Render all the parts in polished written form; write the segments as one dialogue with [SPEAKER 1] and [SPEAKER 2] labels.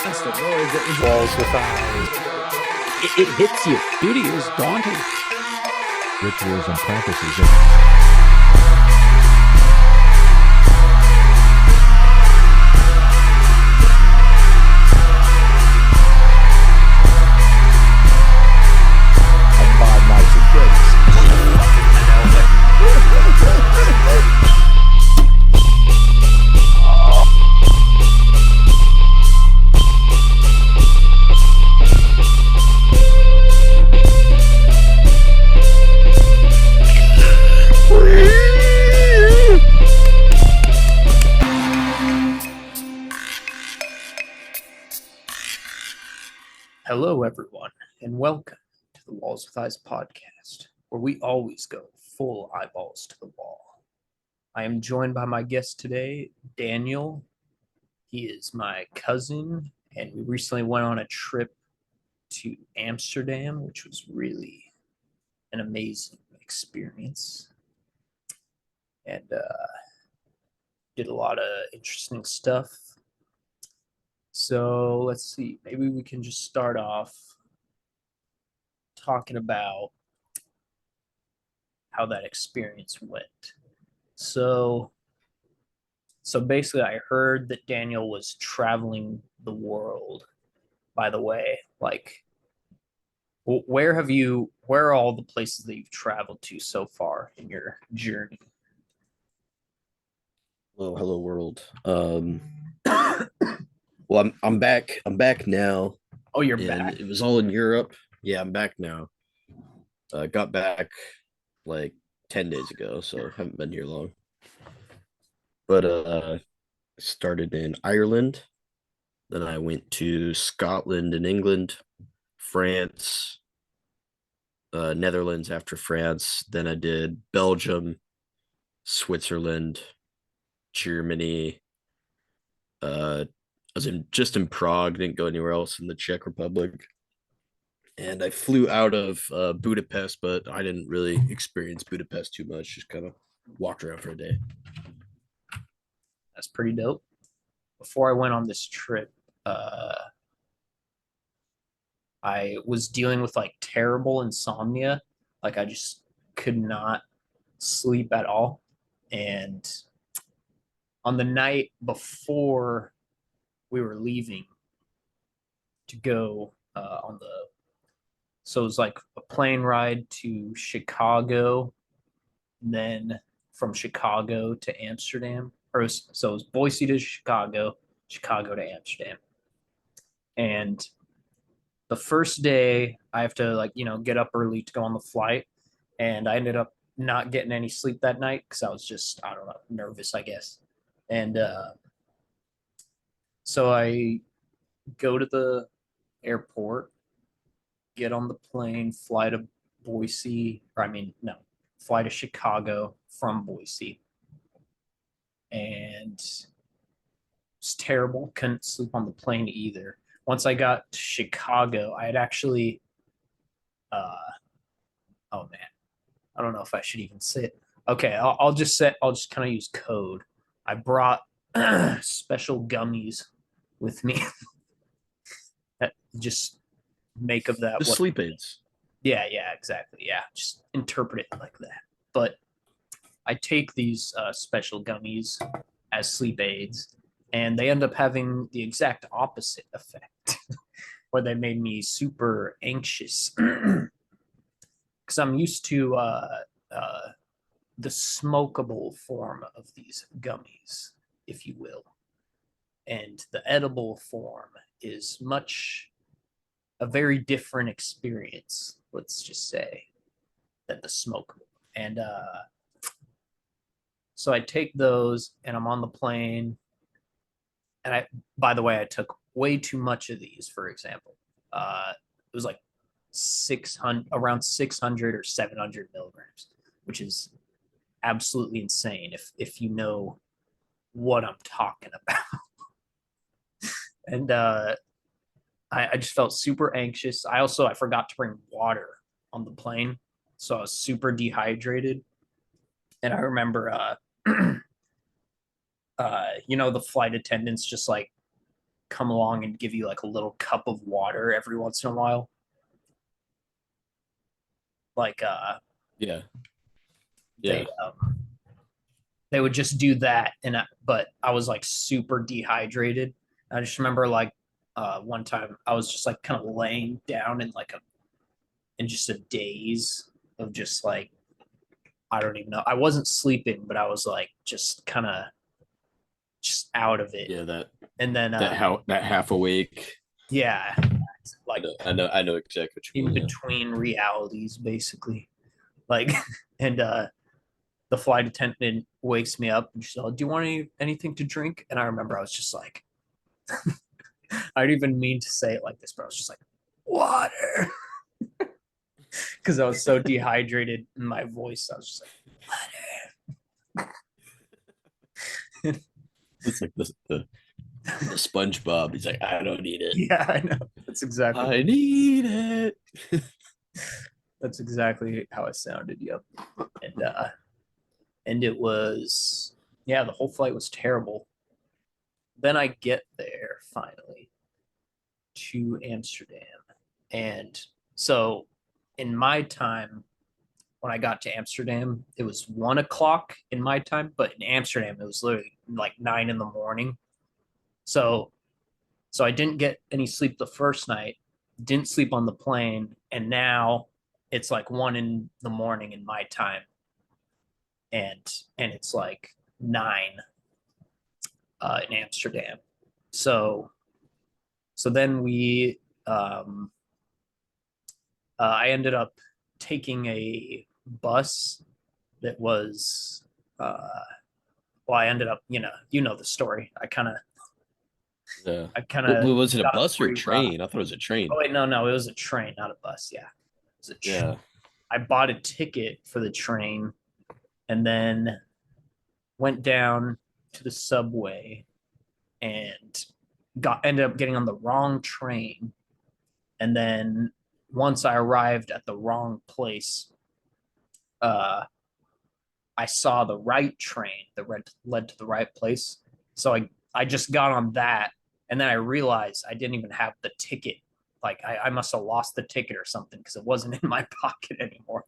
[SPEAKER 1] That's the noise that was
[SPEAKER 2] Walls with eyes. It hits you. Beauty is daunting.
[SPEAKER 1] rituals and practices. And 5 nights at
[SPEAKER 2] Hello, everyone, and welcome to the Walls with Eyes podcast, where we always go full eyeballs to the wall. I am joined by my guest today, Daniel. He is my cousin, and we recently went on a trip to Amsterdam, which was really an amazing experience, and did a lot of interesting stuff. So let's see, maybe we can just start off talking about how that experience went. So so basically I heard that Daniel was traveling the world, by the way. Like where are all the places that you've traveled to so far in your journey?
[SPEAKER 3] Hello world. Well, I'm back. I'm back now,
[SPEAKER 2] Oh, you're
[SPEAKER 3] and
[SPEAKER 2] back.
[SPEAKER 3] it was all in Europe. Yeah, I'm back now. Got back like 10 days ago, so haven't been here long. But started in Ireland, then I went to Scotland and England, France, Netherlands after France. Then I did Belgium, Switzerland, Germany. I was just in Prague, didn't go anywhere else in the Czech Republic. And I flew out of Budapest, but I didn't really experience Budapest too much. Just kind of walked around for a day.
[SPEAKER 2] That's pretty dope. Before I went on this trip, I was dealing with like terrible insomnia. Like I just could not sleep at all. And on the night before we were leaving to go on the, so it was like a plane ride to Chicago, and then from Chicago to Amsterdam, so it was Boise to Chicago, Chicago to Amsterdam. And the first day I have to, like, get up early to go on the flight, and I ended up not getting any sleep that night because I was just, I don't know, nervous, I guess. And so I go to the airport, get on the plane, fly to Boise, or I mean, no, fly to Chicago from Boise. And it's terrible. Couldn't sleep on the plane either. Once I got to Chicago, I had actually, oh man, I don't know if I should even say it. Okay, I'll just kind of use code. I brought special gummies with me that just make of that
[SPEAKER 3] Just
[SPEAKER 2] what.
[SPEAKER 3] sleep aids.
[SPEAKER 2] Yeah, exactly. Yeah, just interpret it like that. But I take these special gummies as sleep aids, and they end up having the exact opposite effect, where they made me super anxious because I'm used to the smokable form of these gummies, if you will, and the edible form is much a very different experience. Let's just say than the smokable. And so I take those and I'm on the plane. And by the way, I took way too much of these, for example. It was like 600, around 600 or 700 milligrams, which is absolutely insane if you know what I'm talking about. And I just felt super anxious. I forgot to bring water on the plane, so I was super dehydrated. And I remember the flight attendants just like come along and give you like a little cup of water every once in a while. Like
[SPEAKER 3] Yeah.
[SPEAKER 2] they
[SPEAKER 3] Yeah.
[SPEAKER 2] they would just do that, but I was like super dehydrated. I just remember like one time I was just like kind of laying down in like a in just a daze of just like I don't even know. I wasn't sleeping, but I was like just kind of just out of it.
[SPEAKER 3] Yeah.
[SPEAKER 2] And then
[SPEAKER 3] That half awake.
[SPEAKER 2] yeah, like
[SPEAKER 3] I know exactly what you
[SPEAKER 2] in
[SPEAKER 3] mean. Yeah.
[SPEAKER 2] between realities, basically. Like and the flight attendant wakes me up and she's like, "Do you want anything to drink?" And I remember I was just like, I didn't even mean to say it like this, but I was just like, water, because I was so dehydrated in my voice. I was just like, water.
[SPEAKER 3] It's like the SpongeBob. He's like, I don't need it.
[SPEAKER 2] Yeah, I know. That's exactly.
[SPEAKER 3] I need it.
[SPEAKER 2] That's exactly how it sounded. Yep. And it was, yeah, the whole flight was terrible. Then I get there finally to Amsterdam. And so in my time, when I got to Amsterdam, it was 1 o'clock in my time, but in Amsterdam, it was literally like 9 in the morning. So, so I didn't get any sleep the first night, didn't sleep on the plane, and now it's like 1 in the morning in my time, and it's like 9 in Amsterdam. So, so then I ended up taking a bus that was well, I ended up, you know the story.
[SPEAKER 3] Yeah.
[SPEAKER 2] I kind
[SPEAKER 3] What,
[SPEAKER 2] of
[SPEAKER 3] was it, a
[SPEAKER 2] got a
[SPEAKER 3] bus or a
[SPEAKER 2] free ride.
[SPEAKER 3] train? I thought it was a train.
[SPEAKER 2] Oh wait, no, it was a train, not a bus. Yeah, it was a
[SPEAKER 3] Yeah.
[SPEAKER 2] I bought a ticket for the train and then went down to the subway and got ended up getting on the wrong train. And then once I arrived at the wrong place, uh, I saw the right train that led to the right place. So I just got on that, and then I realized I didn't even have the ticket. Like I must have lost the ticket or something because it wasn't in my pocket anymore.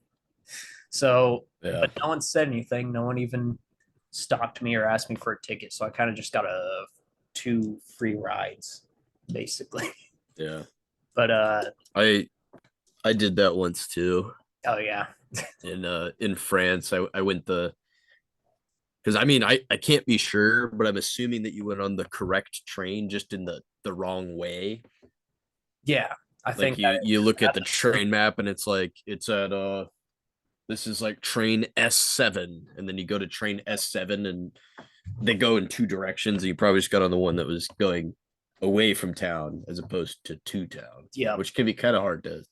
[SPEAKER 2] So,
[SPEAKER 3] Yeah.
[SPEAKER 2] but no one said anything. No one even stopped me or asked me for a ticket. So I kind of just got 2 free rides, basically.
[SPEAKER 3] Yeah.
[SPEAKER 2] But
[SPEAKER 3] I I did that once too.
[SPEAKER 2] oh yeah,
[SPEAKER 3] In France. I went the because I mean I can't be sure, but I'm assuming that you went on the correct train just in the wrong way.
[SPEAKER 2] yeah. I
[SPEAKER 3] Like
[SPEAKER 2] think
[SPEAKER 3] you look at
[SPEAKER 2] that's
[SPEAKER 3] the train map and it's like it's at this is like train S7, and then you go to train S7 and they go in two directions, and you probably just got on the one that was going away from town as opposed to town,
[SPEAKER 2] yeah.
[SPEAKER 3] which can be kind of hard to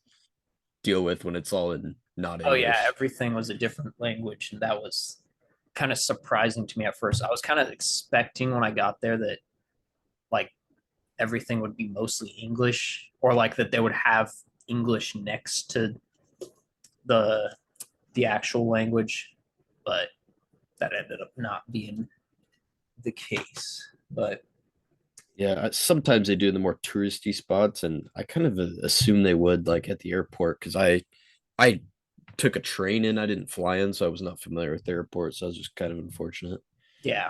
[SPEAKER 3] deal with when it's all in not
[SPEAKER 2] Oh yeah,
[SPEAKER 3] English.
[SPEAKER 2] everything was a different language, and that was kind of surprising to me at first. I was kind of expecting when I got there that like everything would be mostly English, or like that they would have English next to the the actual language, but that ended up not being the case. But
[SPEAKER 3] Yeah, sometimes they do the more touristy spots, and I kind of assume they would like at the airport because I took a train in, I didn't fly in, so I was not familiar with the airport, so I was just kind of unfortunate.
[SPEAKER 2] yeah,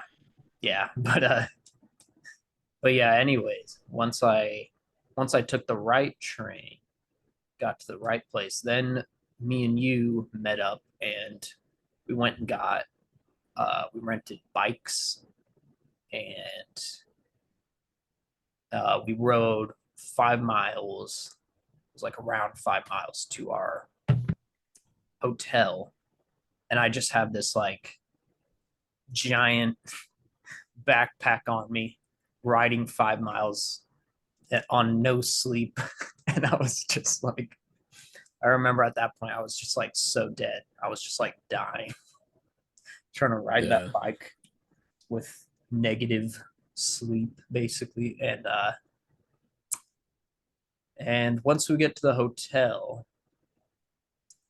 [SPEAKER 2] yeah, but yeah. Anyways, once I took the right train, got to the right place, then me and you met up and we went and got we rented bikes and we rode 5 miles. It was like around 5 miles to our hotel, and I just have this like giant backpack on me, riding 5 miles on no sleep, and I was just like, I remember at that point I was just like so dead. I was just like dying, trying to ride that
[SPEAKER 3] Yeah.
[SPEAKER 2] bike with negative sleep basically, and once we get to the hotel,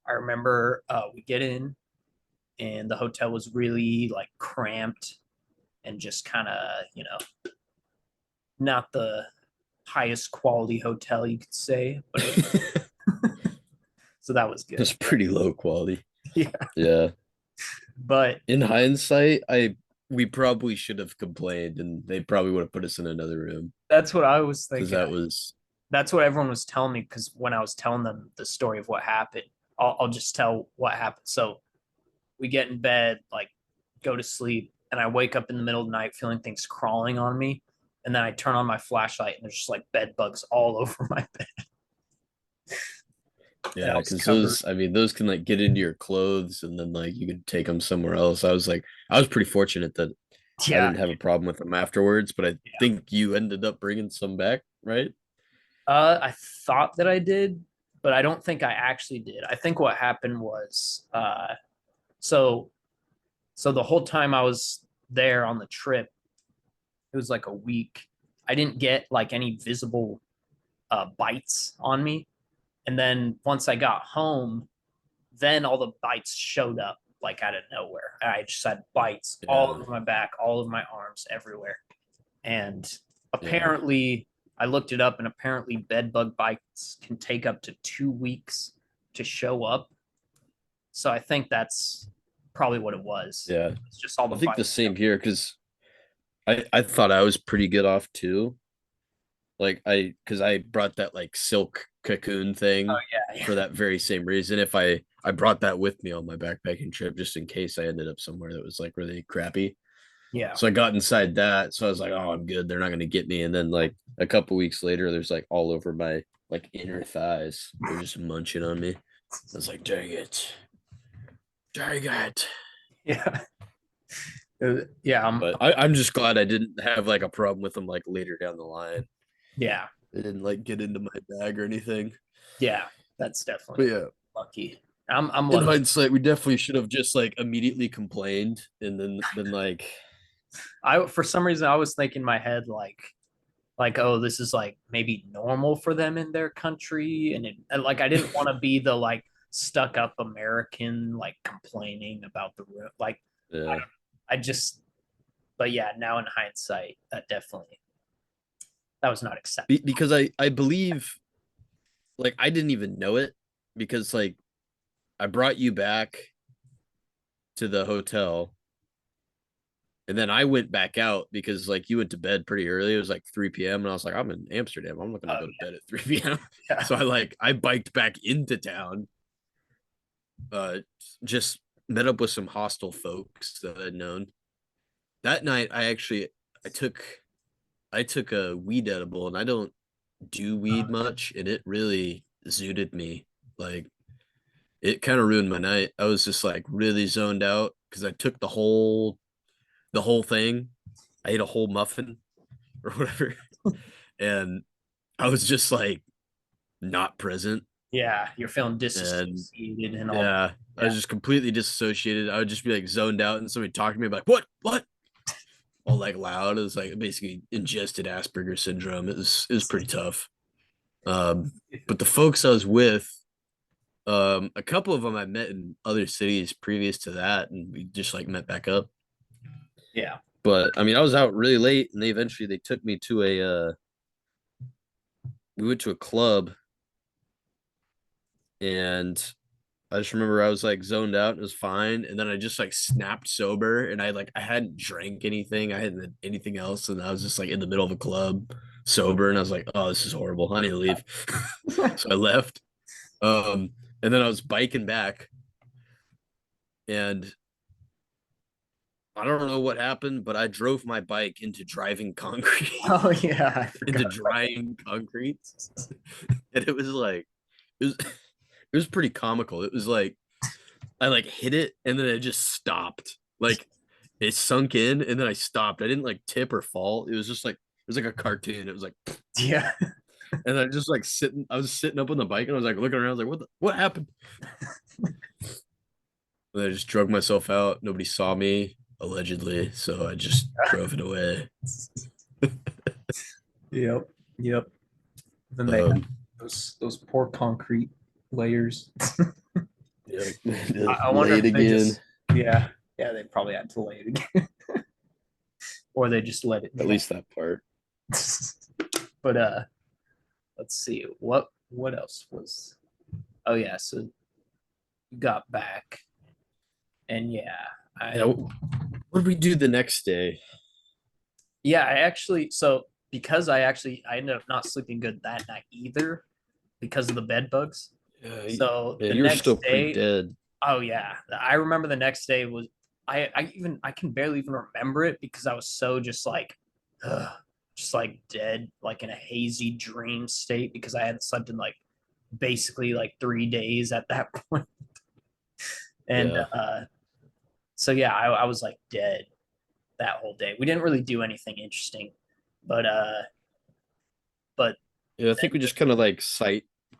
[SPEAKER 2] I remember we get in and the hotel was really like cramped and just kind of, not the highest quality hotel you could say, but so that was good.
[SPEAKER 3] It's pretty low quality.
[SPEAKER 2] Yeah,
[SPEAKER 3] Yeah.
[SPEAKER 2] but
[SPEAKER 3] In hindsight, we probably should have complained, and they probably would have put us in another room
[SPEAKER 2] that's what I was
[SPEAKER 3] because
[SPEAKER 2] thinking.
[SPEAKER 3] that was
[SPEAKER 2] That's what everyone was telling me because when I was telling them the story of what happened, I'll just tell what happened. So we get in bed, like go to sleep, and I wake up in the middle of the night feeling things crawling on me. And then I turn on my flashlight and there's just like bed bugs all over my bed. And
[SPEAKER 3] yeah,
[SPEAKER 2] I was
[SPEAKER 3] because
[SPEAKER 2] covered.
[SPEAKER 3] those I mean those can like get into your clothes and then like you could take them somewhere else. I was pretty fortunate that I
[SPEAKER 2] Yeah.
[SPEAKER 3] didn't have a problem with them afterwards, but I
[SPEAKER 2] Yeah.
[SPEAKER 3] think you ended up bringing some back, right?
[SPEAKER 2] I thought that I did, but I don't think I actually did. I think what happened was so so the whole time I was there on the trip, it was like a week. I didn't get like any visible bites on me. And then once I got home, then all the bites showed up like out of nowhere. I just had bites all
[SPEAKER 3] Yeah,
[SPEAKER 2] over my back, all over my arms, everywhere. And
[SPEAKER 3] yeah.
[SPEAKER 2] apparently, I looked it up, and apparently, bed bug bites can take up to 2 weeks to show up. So I think that's probably what it was.
[SPEAKER 3] Yeah.
[SPEAKER 2] It's just all the
[SPEAKER 3] I think the
[SPEAKER 2] bites.
[SPEAKER 3] same here because I thought I was pretty good off too. Like because I brought that like silk cocoon
[SPEAKER 2] Oh
[SPEAKER 3] thing
[SPEAKER 2] yeah,
[SPEAKER 3] for that very same reason. If I brought that with me on my backpacking trip just in case I ended up somewhere that was like really crappy.
[SPEAKER 2] yeah,
[SPEAKER 3] So I got inside that. So I was like, oh, I'm good. They're not gonna get me. And then like a couple weeks later, there's like all over my like inner thighs. They're just munching on me. I was like, dang it. Dang it.
[SPEAKER 2] yeah, yeah.
[SPEAKER 3] But I'm just glad I didn't have like a problem with them like later down the line.
[SPEAKER 2] Yeah,
[SPEAKER 3] They didn't like get into my bag or anything.
[SPEAKER 2] yeah. That's
[SPEAKER 3] But
[SPEAKER 2] definitely
[SPEAKER 3] yeah,
[SPEAKER 2] lucky. I'm
[SPEAKER 3] in
[SPEAKER 2] lucky.
[SPEAKER 3] hindsight, we definitely should have just like immediately complained and then been like,
[SPEAKER 2] I for some reason I was thinking in my head like oh this is like maybe normal for them in their country and like I didn't want to be the like stuck up American like complaining about the room like
[SPEAKER 3] yeah.
[SPEAKER 2] I just but yeah now in hindsight that was not acceptable.
[SPEAKER 3] Because I believe like I didn't even know it because like I brought you back to the hotel and then I went back out because like you went to bed pretty early. It was like 3 p.m. and I was like, I'm in Amsterdam. I'm not gonna
[SPEAKER 2] Oh
[SPEAKER 3] go to bed at 3 p.m.
[SPEAKER 2] yeah,
[SPEAKER 3] So I biked back into town, just met up with some hostile folks that I'd known. That night I took I took a weed edible and I don't do weed much and it really zooted me. Like it kind of ruined my night. I was just like really zoned out because I took the whole thing. I ate a whole muffin or whatever. And I was just like not present.
[SPEAKER 2] yeah you're feeling
[SPEAKER 3] And
[SPEAKER 2] disassociated and all
[SPEAKER 3] yeah, I
[SPEAKER 2] yeah
[SPEAKER 3] was just completely disassociated. I would just be like zoned out and somebody talked to me like, what? What? All like loud. It was like basically ingested Asperger's syndrome. It was pretty tough. Um, but the folks I was with, a couple of them I met in other cities previous to that, and we just like met back up.
[SPEAKER 2] yeah
[SPEAKER 3] But I mean, I was out really late, and they took me to we went to a club, and I just remember I was like zoned out, and it was fine, and then I just like snapped sober, and I hadn't drank anything, I hadn't had anything else, and I was just like in the middle of a club sober, and I was like, oh, this is horrible. I need to leave. So I left. Um, and then I was biking back, and I don't know what happened, but I drove my bike into driving concrete,
[SPEAKER 2] oh yeah I
[SPEAKER 3] into
[SPEAKER 2] forgot
[SPEAKER 3] drying concrete, and it was like it was pretty comical. It was like I like hit it, and then it just stopped. Like it sunk in, and then I stopped. I didn't like tip or fall. It was just like it was like a cartoon. It was like,
[SPEAKER 2] yeah
[SPEAKER 3] and I just like sitting. I was sitting up on the bike, and I was like looking around. I was like, what happened? And I just drug myself out. Nobody saw me allegedly, so I just drove it away.
[SPEAKER 2] yep yep then they have
[SPEAKER 3] Um,
[SPEAKER 2] those poor concrete layers.
[SPEAKER 3] yeah,
[SPEAKER 2] I wonder
[SPEAKER 3] late
[SPEAKER 2] if they
[SPEAKER 3] again.
[SPEAKER 2] just, yeah, yeah, they probably had to lay it again, or they just let it
[SPEAKER 3] At
[SPEAKER 2] dry.
[SPEAKER 3] least that part.
[SPEAKER 2] But let's see what else was. Oh yeah, so you got back, and yeah,
[SPEAKER 3] Yeah. What did we do the next day?
[SPEAKER 2] I actually because I ended up not sleeping good that night either because of the bed bugs.
[SPEAKER 3] Yeah,
[SPEAKER 2] So
[SPEAKER 3] yeah,
[SPEAKER 2] the
[SPEAKER 3] you were still
[SPEAKER 2] next
[SPEAKER 3] pretty
[SPEAKER 2] day,
[SPEAKER 3] dead.
[SPEAKER 2] oh yeah, I remember the next day was I can barely even remember it because I was so just like ugh, just like dead, like in a hazy dream state because I hadn't slept in like basically like 3 days at that point. And
[SPEAKER 3] Yeah.
[SPEAKER 2] so yeah, I was like dead that whole day. We didn't really do anything interesting, but but
[SPEAKER 3] Yeah, I think we just kind of like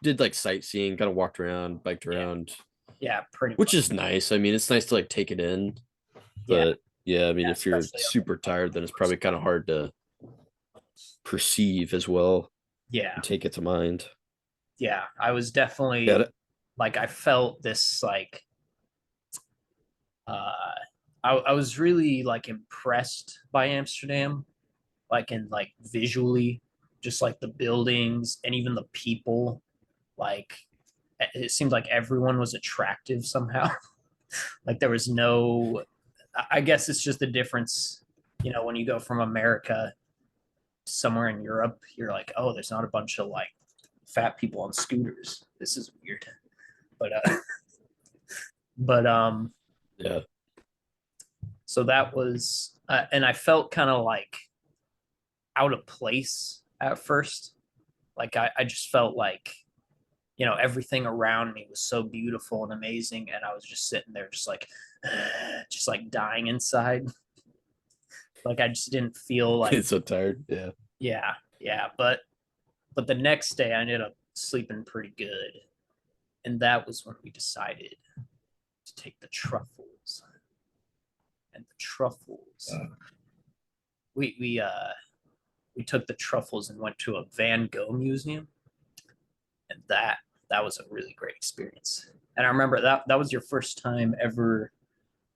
[SPEAKER 3] did like sightseeing, kind of walked around, biked
[SPEAKER 2] yeah,
[SPEAKER 3] around,
[SPEAKER 2] yeah, pretty
[SPEAKER 3] which
[SPEAKER 2] much.
[SPEAKER 3] is nice. I mean, it's nice to like take it in,
[SPEAKER 2] Yeah,
[SPEAKER 3] but yeah, I mean,
[SPEAKER 2] yeah,
[SPEAKER 3] if you're
[SPEAKER 2] especially on
[SPEAKER 3] super
[SPEAKER 2] like
[SPEAKER 3] tired, then
[SPEAKER 2] the
[SPEAKER 3] it's
[SPEAKER 2] first
[SPEAKER 3] probably kind of hard to perceive as well
[SPEAKER 2] yeah,
[SPEAKER 3] and take it to mind.
[SPEAKER 2] yeah. I was
[SPEAKER 3] Yeah,
[SPEAKER 2] definitely like I felt this like uh I was really like impressed by Amsterdam, like in like visually, just like the buildings and even the people. Like it seemed like everyone was attractive somehow. Like there was no I guess it's just the difference, when you go from America to somewhere in Europe, you're like, oh, there's not a bunch of like fat people on scooters. This is weird. But but
[SPEAKER 3] yeah,
[SPEAKER 2] so that was and I felt kind of like out of place at first. Like I just felt like, everything around me was so beautiful and amazing, and I was just sitting there just like just like dying inside. Like I just didn't feel like
[SPEAKER 3] it's so tired. Yeah,
[SPEAKER 2] yeah, but the next day I ended up sleeping pretty good, and that was when we decided to take the truffles. And the truffles, we took the truffles and went to a Van Gogh museum, and that was a really great experience. And I remember that was your first time ever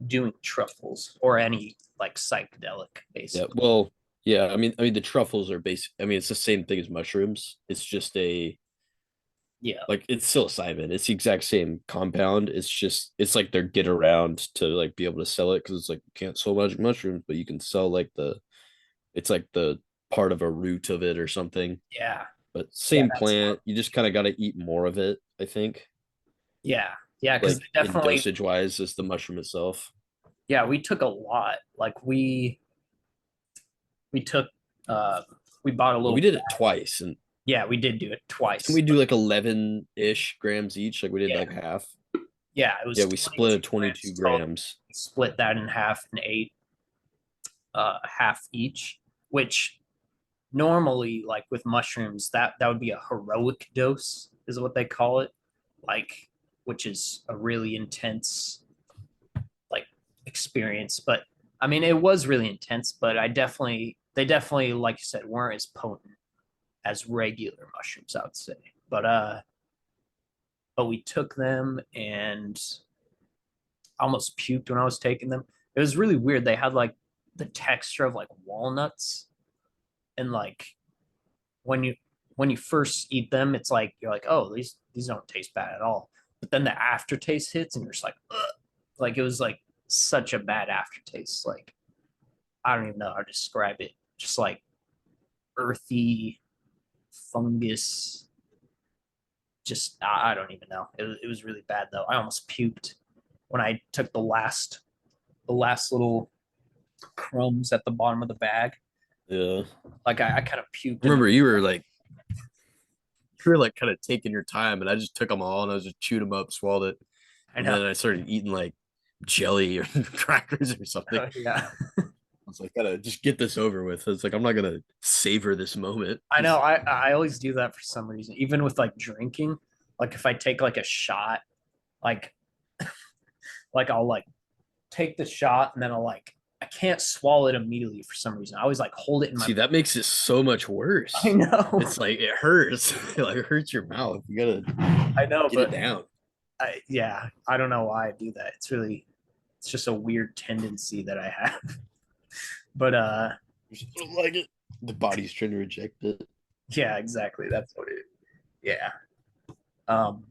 [SPEAKER 2] doing truffles or any like psychedelic,
[SPEAKER 3] yeah.
[SPEAKER 2] basically.
[SPEAKER 3] Well, yeah. I mean, the truffles are basic. I mean, it's the same thing as mushrooms. It's just
[SPEAKER 2] Yeah,
[SPEAKER 3] like it's psilocybin. It's the exact same compound. It's like their get around to like be able to sell it because it's like you can't sell magic mushrooms, but you can sell like it's like the part of a root of it or something.
[SPEAKER 2] yeah,
[SPEAKER 3] But
[SPEAKER 2] yeah.
[SPEAKER 3] same
[SPEAKER 2] That's
[SPEAKER 3] plant. You just kind of got to eat more of it, I think,
[SPEAKER 2] yeah, yeah. Because
[SPEAKER 3] like
[SPEAKER 2] they
[SPEAKER 3] in
[SPEAKER 2] definitely
[SPEAKER 3] dosage wise, as the mushroom itself.
[SPEAKER 2] yeah, we took a lot. Like we took uh we bought a
[SPEAKER 3] We
[SPEAKER 2] little
[SPEAKER 3] did it twice, and
[SPEAKER 2] yeah, we did do it
[SPEAKER 3] didn't
[SPEAKER 2] twice.
[SPEAKER 3] we do like 11-ish grams each? Like we did
[SPEAKER 2] Yeah,
[SPEAKER 3] like half.
[SPEAKER 2] yeah, it was
[SPEAKER 3] Yeah, we split it
[SPEAKER 2] 22 grams
[SPEAKER 3] 22
[SPEAKER 2] total.
[SPEAKER 3] grams.
[SPEAKER 2] We split that in half and ate half each, which normally like with mushrooms that would be a heroic dose is what they call it, like which is a really intense like experience. But I mean it was really intense, but they definitely, like you said, weren't as potent as regular mushrooms, I would say. But we took them and almost puked when I was taking them. It was really weird. They had like the texture of like walnuts, and like when you when you first eat them, it's like you're like, oh, these don't taste bad at all. But then the aftertaste hits, and you're just like, ugh. Like it was like such a bad aftertaste. Like I don't even know how to describe it. Just like earthy fungus. Just I don't even know. It was really bad though. I almost puked when I took the last little crumbs at the bottom of the bag.
[SPEAKER 3] Yeah.
[SPEAKER 2] Like I kind of
[SPEAKER 3] I
[SPEAKER 2] puked in.
[SPEAKER 3] remember you were like kind of taking your time, and I just took them all and I was just chewed them up, swallowed it,
[SPEAKER 2] I
[SPEAKER 3] and
[SPEAKER 2] know.
[SPEAKER 3] then I started eating like jelly or crackers or something.
[SPEAKER 2] Yeah.
[SPEAKER 3] I was like, gotta just get this over with. It's like I'm not gonna savor this moment.
[SPEAKER 2] I know. I always do that for some reason. Even with like drinking, like if I take like a shot, like I'll like take the shot and then I can't swallow it immediately for some reason. I always like hold it in my.
[SPEAKER 3] See, that makes it so much
[SPEAKER 2] I
[SPEAKER 3] worse.
[SPEAKER 2] know.
[SPEAKER 3] It's like it hurts. Like it hurts your mouth. You gotta
[SPEAKER 2] I know,
[SPEAKER 3] get it
[SPEAKER 2] but
[SPEAKER 3] down.
[SPEAKER 2] yeah, I don't know why I do that. It's just a weird tendency that I have. But
[SPEAKER 3] You just don't like it. The body's trying to reject it.
[SPEAKER 2] yeah, exactly. That's what it Yeah. Um,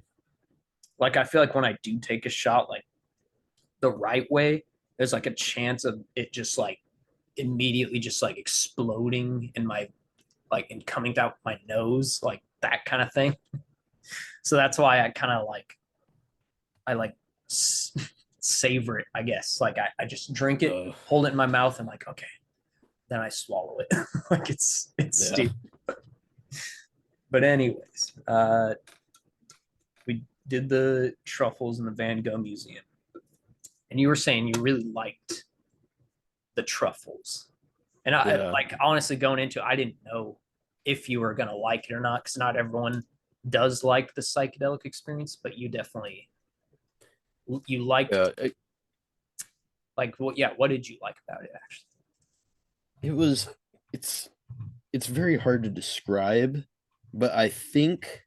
[SPEAKER 2] like I feel like when I do take a shot, like the right way, there's like a chance of it just like immediately just like exploding in my like and coming out my nose, like that kind of thing. So that's why I kind of like I like savor it, I guess. Like I just drink it,
[SPEAKER 3] Uh,
[SPEAKER 2] hold it in my mouth, and like, okay, then I swallow it. Like it's
[SPEAKER 3] yeah.
[SPEAKER 2] stupid. But anyways, we did the truffles in the Van Gogh Museum, and you were saying you really liked the truffles. And I
[SPEAKER 3] Yeah.
[SPEAKER 2] like honestly going into I didn't know if you were gonna like it or not, because not everyone does like the psychedelic experience, but you definitely you liked
[SPEAKER 3] Yeah.
[SPEAKER 2] like what yeah, what did you like about it actually?
[SPEAKER 3] It was it's it's very hard to describe, but I think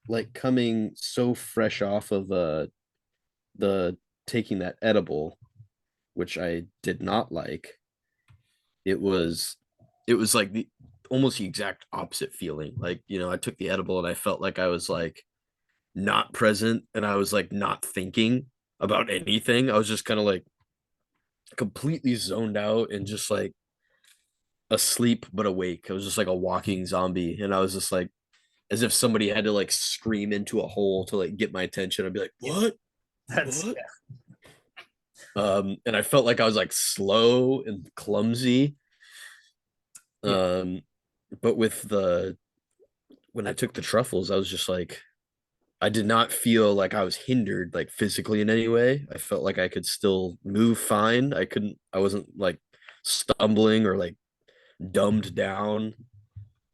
[SPEAKER 3] like coming so fresh off of the taking that edible, which I did not like, it was it was like the almost the exact opposite feeling. Like, I took the edible and I felt like I was like not present and I was like not thinking about anything. I was just kind of like completely zoned out and just like asleep but awake. I was just like a walking zombie. And I was just like as if somebody had to like scream into a hole to like get my attention. I'd be like,
[SPEAKER 2] Yeah,
[SPEAKER 3] what?
[SPEAKER 2] that's
[SPEAKER 3] What?
[SPEAKER 2] yeah,
[SPEAKER 3] And I felt like I was like slow and clumsy.
[SPEAKER 2] yeah,
[SPEAKER 3] Um, but with the when I
[SPEAKER 2] that,
[SPEAKER 3] took the truffles, I was just like, I did not feel like I was hindered like physically in any way. I felt like I could still move fine. I wasn't like stumbling or like dumbed down.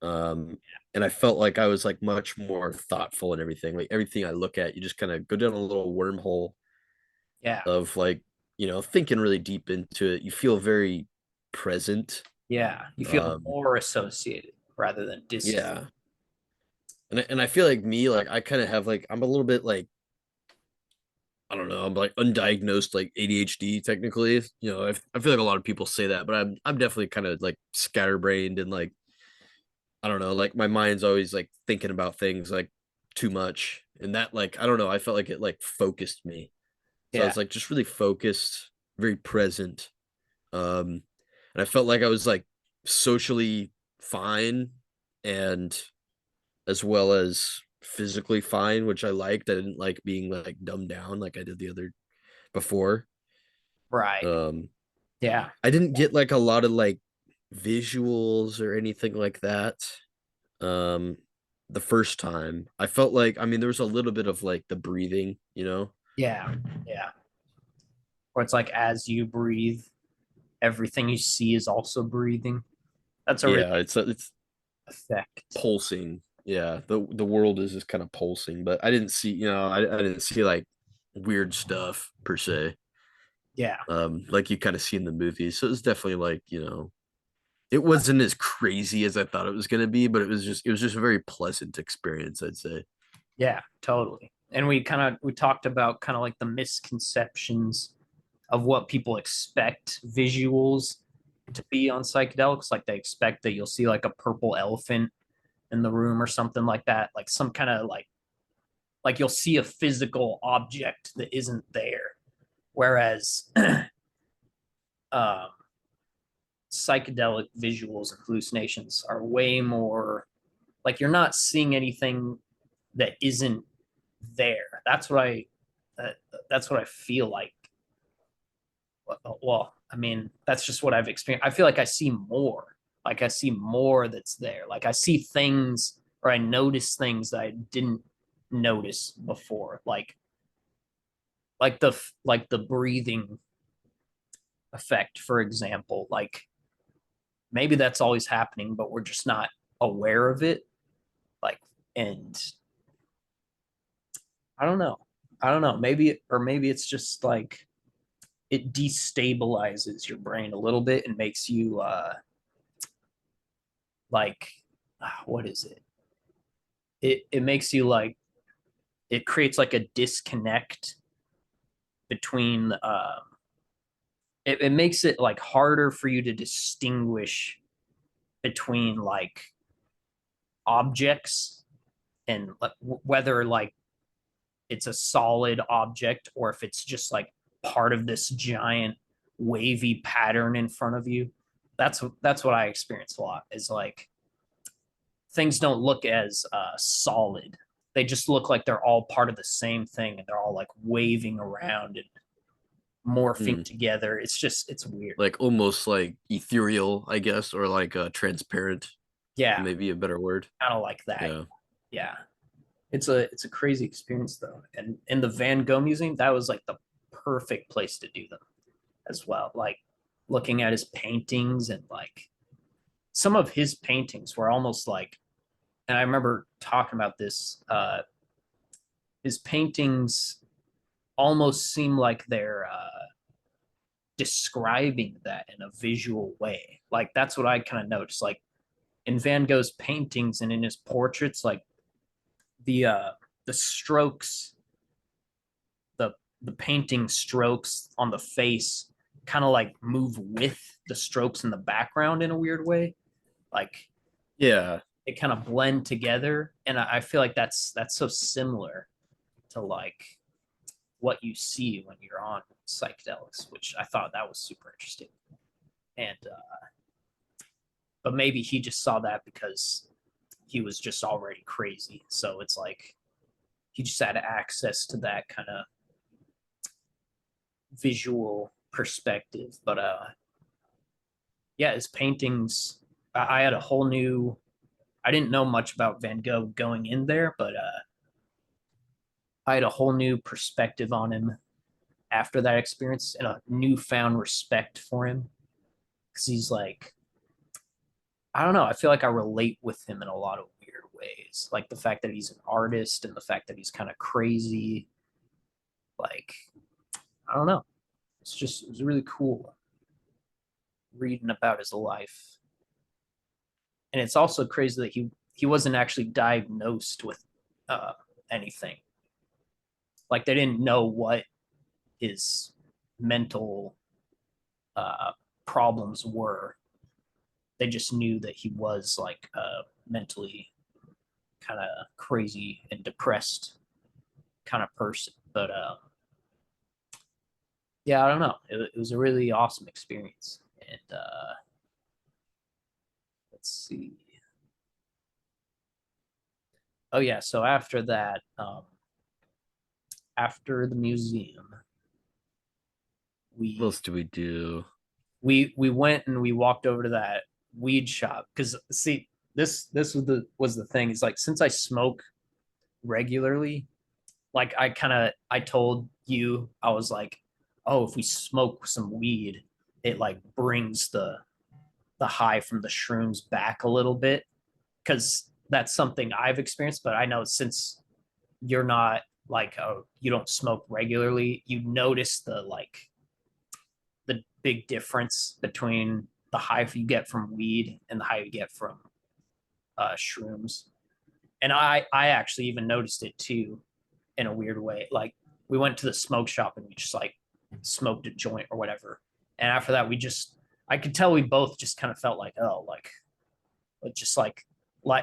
[SPEAKER 3] Um, and I felt like I was like much more thoughtful and everything. Like everything I look at, you just kind of go down a little wormhole
[SPEAKER 2] yeah,
[SPEAKER 3] of like, thinking really deep into it. You feel very present.
[SPEAKER 2] yeah. You feel
[SPEAKER 3] Um,
[SPEAKER 2] more associated rather than distant.
[SPEAKER 3] yeah. And I feel like me, like I kind of have like I'm a little bit like I don't know, I'm like undiagnosed like ADHD technically. I feel like a lot of people say that, but I'm definitely kind of like scatterbrained and like I don't know, like my mind's always like thinking about things like too much. And that like I don't know, I felt like it like focused me. So I
[SPEAKER 2] Yeah,
[SPEAKER 3] was like just really focused, very present. And I felt like I was like socially fine and as well as physically fine, which I liked. I didn't like being like dumbed down like I did the other before.
[SPEAKER 2] right.
[SPEAKER 3] Um,
[SPEAKER 2] Yeah,
[SPEAKER 3] I didn't get like a lot of like visuals or anything like that. Um, the first time I felt like, I mean, there was a little bit of like the breathing.
[SPEAKER 2] yeah, yeah. Where it's like as you breathe, everything you see is also breathing. That's a really
[SPEAKER 3] Yeah, it's
[SPEAKER 2] effect.
[SPEAKER 3] pulsing. Yeah, the world is just kind of pulsing, but I didn't see, I didn't see like weird stuff per se.
[SPEAKER 2] Yeah,
[SPEAKER 3] Like you kind of see in the movies. So it was definitely like, it wasn't as crazy as I thought it was gonna be, but it was just a very pleasant experience, I'd say.
[SPEAKER 2] yeah, totally. And we talked about kind of like the misconceptions of what people expect visuals to be on psychedelics. Like they expect that you'll see like a purple elephant in the room or something like that, like some kind of like you'll see a physical object that isn't there. Whereas um, psychedelic visuals and hallucinations are way more like you're not seeing anything that isn't there. Uh, that's what I feel like. Well, I mean, that's just what I've experienced. I feel like I see more. Like I see more that's there. Like I see things or I notice things that I didn't notice before. Like the breathing effect, for example. Like maybe that's always happening, but we're just not aware of it. Like, and I don't know. I don't know. Maybe it's just like it destabilizes your brain a little bit and makes you like what is it? It makes you like it creates like a disconnect between it makes it like harder for you to distinguish between like objects and whether like it's a solid object or if it's just like part of this giant wavy pattern in front of you. That's what I experience a lot, is like things don't look as solid. They just look like they're all part of the same thing, and they're all like waving around and morphing together. It's weird.
[SPEAKER 3] Like almost like ethereal, I guess, or like transparent,
[SPEAKER 2] Yeah,
[SPEAKER 3] maybe a better word.
[SPEAKER 2] kind of like that.
[SPEAKER 3] Yeah.
[SPEAKER 2] Yeah. It's a crazy experience though. And in the Van Gogh Museum, that was like the perfect place to do them as well. Like looking at his paintings, and like some of his paintings were almost like, and I remember talking about this, his paintings almost seem like they're describing that in a visual way. Like that's what I kind of noticed. Like in Van Gogh's paintings and in his portraits, like the uh the strokes, the the painting strokes on the face kind of like move with the strokes in the background in a weird way. Like
[SPEAKER 3] Yeah.
[SPEAKER 2] it kind of blend together. And I feel like that's so similar to like what you see when you're on psychedelics, which I thought that was super interesting. And but maybe he just saw that because he was just already crazy. So it's like he just had access to that kind of visual perspective. But yeah, his paintings, I had a whole new, I didn't know much about Van Gogh going in there, but I had a whole new perspective on him after that experience, and a newfound respect for him, because he's like, I don't know, I feel like I relate with him in a lot of weird ways, like the fact that he's an artist and the fact that he's kind of crazy. Like I don't know, it was really cool reading about his life. And it's also crazy that he wasn't actually diagnosed with uh anything. Like they didn't know what his mental uh problems were. They just knew that he was like mentally kind of crazy and depressed kind of person. But yeah, I don't know, it was a really awesome experience. And let's see, oh yeah, so after that, after the museum,
[SPEAKER 3] What
[SPEAKER 2] we
[SPEAKER 3] else do we do?
[SPEAKER 2] we went and we walked over to that weed shop, because see, this was the thing, is like since I smoke regularly, like I told you, I was like, oh, if we smoke some weed, it like brings the high from the shrooms back a little bit, because that's something I've experienced. But I know since you're not like, oh, you don't smoke regularly, you notice the big difference between the high you get from weed and the high you get from shrooms. And I actually even noticed it too, in a weird way. Like we went to the smoke shop and we just like smoked a joint or whatever. And after that, I could tell we both just kind of felt like, oh, like just like